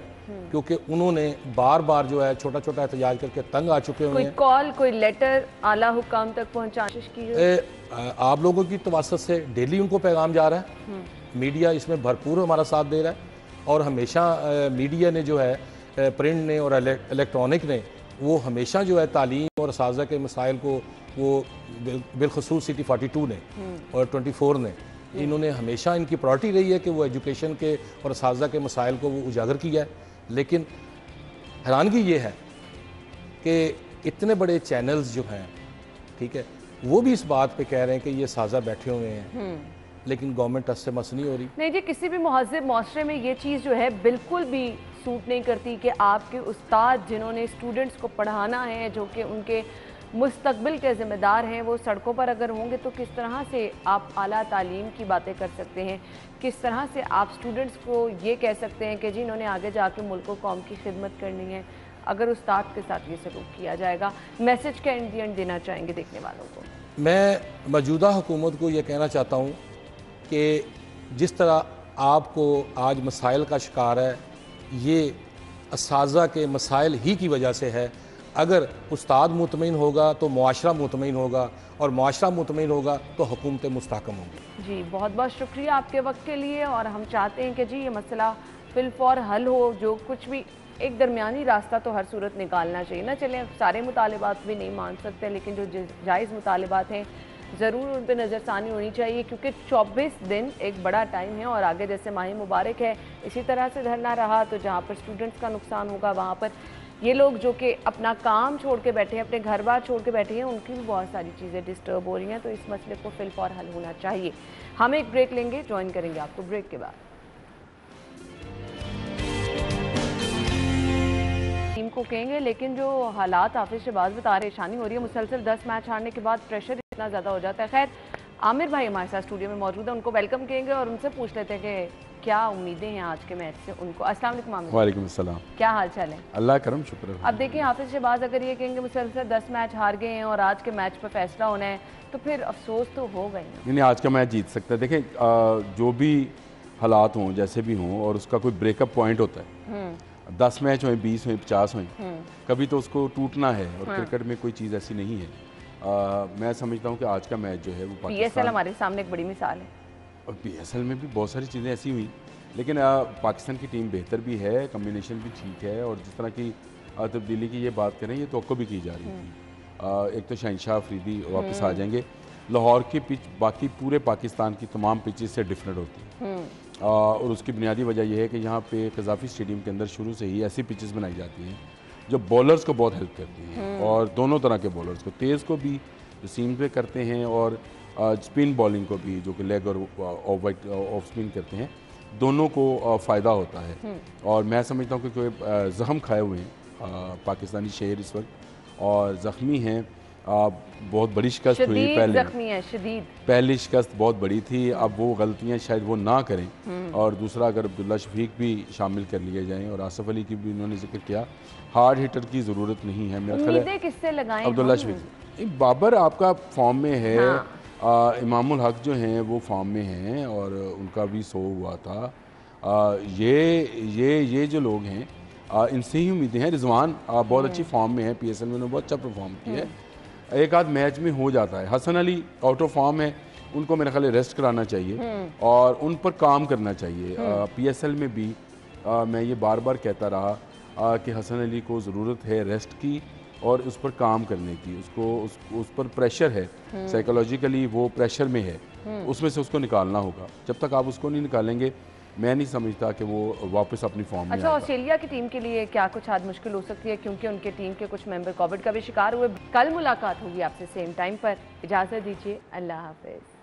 क्योंकि उन्होंने बार बार जो है छोटा छोटा एहतजाज करके तंग आ चुके हुए हैं। कोई कॉल, कोई लेटर आला हुकाम तक पहुँचाने की आप लोगों की तवसत से डेली उनको पैगाम जा रहा है, मीडिया इसमें भरपूर हमारा साथ दे रहा है, और हमेशा मीडिया ने जो है प्रिंट ने और इलेक्ट्रॉनिक ने वो हमेशा जो है तालीम और असातिज़ा के मसाइल को, वो बिलखसूस सिटी 42 ने और 24 ने, इन्होंने हमेशा इनकी प्रायोरिटी रही है कि वो एजुकेशन के और असातिज़ा के मसाइल को वो उजागर किया है। लेकिन हैरानगी ये है कि इतने बड़े चैनल्स जो हैं, ठीक है, वो भी इस बात पे कह रहे हैं कि ये साजा बैठे हुए हैं, लेकिन गवर्नमेंट उससे मस नहीं हो रही। नहीं जी, किसी भी महज़ब माशरे में ये चीज़ जो है बिल्कुल भी सूट नहीं करती कि आपके उस्ताद जिन्होंने स्टूडेंट्स को पढ़ाना है, जो कि उनके मुस्तकबिल के ज़िम्मेदार हैं, वो सड़कों पर अगर होंगे तो किस तरह से आप आला तालीम की बातें कर सकते हैं? किस तरह से आप स्टूडेंट्स को ये कह सकते हैं कि जी इन्होंने आगे जाके मुल्क व कौम की खिदमत करनी है, अगर उस्ताद के साथ ये सलूक किया जाएगा? मैसेज क्या एंड देना चाहेंगे देखने वालों को? मैं मौजूदा हुकूमत को ये कहना चाहता हूँ कि जिस तरह आपको आज मसाइल का शिकार है, ये असातिज़ा के मसाइल ही की वजह से है। अगर उस्ताद मुतमईन होगा तो मुआशरा मुतमईन होगा, और मुआशरा मुतमईन होगा तो हुकूमतें मुस्तहकम होंगी। जी, बहुत बहुत शुक्रिया आपके वक्त के लिए, और हम चाहते हैं कि जी ये मसला फिलफौर हल हो। जो कुछ भी एक दरमियानी रास्ता तो हर सूरत निकालना चाहिए ना। चलें, सारे मुतालिबात भी नहीं मान सकते, लेकिन जो जायज़ मुतालिबात हैं ज़रूर उन पर नज़रसानी होनी चाहिए, क्योंकि 24 दिन एक बड़ा टाइम है, और आगे जैसे माह मुबारक है, इसी तरह से धरना रहा तो जहाँ पर स्टूडेंट्स का नुकसान होगा वहाँ पर ये लोग जो कि अपना काम छोड़ के बैठे हैं, अपने घर बार छोड़ के बैठे हैं, उनकी भी बहुत सारी चीज़ें डिस्टर्ब हो रही हैं। तो इस मसले को फिलहाल हल होना चाहिए। हम एक ब्रेक लेंगे, ज्वाइन करेंगे आपको ब्रेक के बाद। टीम को कहेंगे, लेकिन जो हालात हाफिज शहबाज बता रहे, परेशानी हो रही है, मुसलसल 10 मैच हारने के बाद प्रेशर इतना ज़्यादा हो जाता है। खैर, आमिर भाई हमारे साथ स्टूडियो में मौजूद है, उनको वेलकम कहेंगे और उनसे पूछ लेते हैं कि क्या उम्मीदें हैं आज के मैच से उनको। अस्सलाम वालेकुम आमिर। वालेकुम अस्सलाम। क्या हाल चाल है? अल्लाह करम, शुक्र है। अब देखिए, हाफिज शहबाज अगर ये कहेंगे मुसलसल 10 मैच हार गए हैं और आज के मैच पर फैसला होना है, तो फिर अफसोस तो होगा ही। नहीं, आज का मैच जीत सकता है। देखें, जो भी हालात हों, जैसे भी हों, और उसका कोई ब्रेकअप पॉइंट होता है। 10 मैच हों, 20 हों, 50 हों, कभी तो उसको टूटना है। और क्रिकेट में कोई चीज़ ऐसी नहीं है। मैं समझता हूँ कि आज का मैच जो है वो PSL हमारे सामने एक बड़ी मिसाल है। और PSL में भी बहुत सारी चीज़ें ऐसी हुई, लेकिन पाकिस्तान की टीम बेहतर भी है, कम्बिनेशन भी ठीक है। और जिस तरह की तब्दीली की ये बात करें, ये तो भी की जा रही थी। एक तो शहनशाह अफरीदी वापस आ जाएंगे। लाहौर की पिच बाकी पूरे पाकिस्तान की तमाम पिचेस से डिफरेंट होती है। और उसकी बुनियादी वजह यह है कि यहाँ पे कज़ाफ़ी स्टेडियम के अंदर शुरू से ही ऐसी पिचेस बनाई जाती हैं जो बॉलर्स को बहुत हेल्प करती हैं। और दोनों तरह के बॉलर्स को, तेज़ को भी जो सीम पे करते हैं, और स्पिन बॉलिंग को भी जो कि लेग और ऑफ स्पिन करते हैं, दोनों को फ़ायदा होता है। और मैं समझता हूँ कि कोई ज़ख्म खाए हुए हैं पाकिस्तानी शेर इस वक्त, और ज़ख्मी हैं। बहुत बड़ी शिकस्त हुई पहली शिकस्त बहुत बड़ी थी। अब वो गलतियां शायद वो ना करें। और दूसरा, अगर अब्दुल्ला शफीक भी शामिल कर लिए जाएं, और आसफ अली की भी उन्होंने जिक्र किया, हार्ड हिटर की ज़रूरत नहीं है। मेरा ख्याल है किससे लगाएं अब्दुल्ला शफीक। बाबर आपका फॉर्म में है। हाँ। इमामुल हक जो हैं वो फॉर्म में हैं, और उनका भी 100 हुआ था। ये जो लोग हैं, इनसे ही उम्मीदें हैं। रिजवान बहुत अच्छी फॉर्म में है, PSL में उन्होंने बहुत अच्छा परफॉर्म किया है। एक आध मैच में हो जाता है। Hasan Ali out of form है, उनको मेरे ख्याल रेस्ट कराना चाहिए और उन पर काम करना चाहिए। PSL में भी मैं ये बार बार कहता रहा कि हसन अली को ज़रूरत है रेस्ट की और उस पर काम करने की। उसको उस पर प्रेशर है, साइकोलॉजिकली वो प्रेशर में है, उसमें से उसको निकालना होगा। जब तक आप उसको नहीं निकालेंगे, मैं नहीं समझता कि वो वापस अपनी फॉर्म में अच्छा, ऑस्ट्रेलिया की टीम के लिए क्या कुछ आज मुश्किल हो सकती है, क्योंकि उनके टीम के कुछ मेंबर कोविड का भी शिकार हुए। कल मुलाकात होगी आपसे सेम टाइम पर। इजाज़त दीजिए, अल्लाह हाफिज़।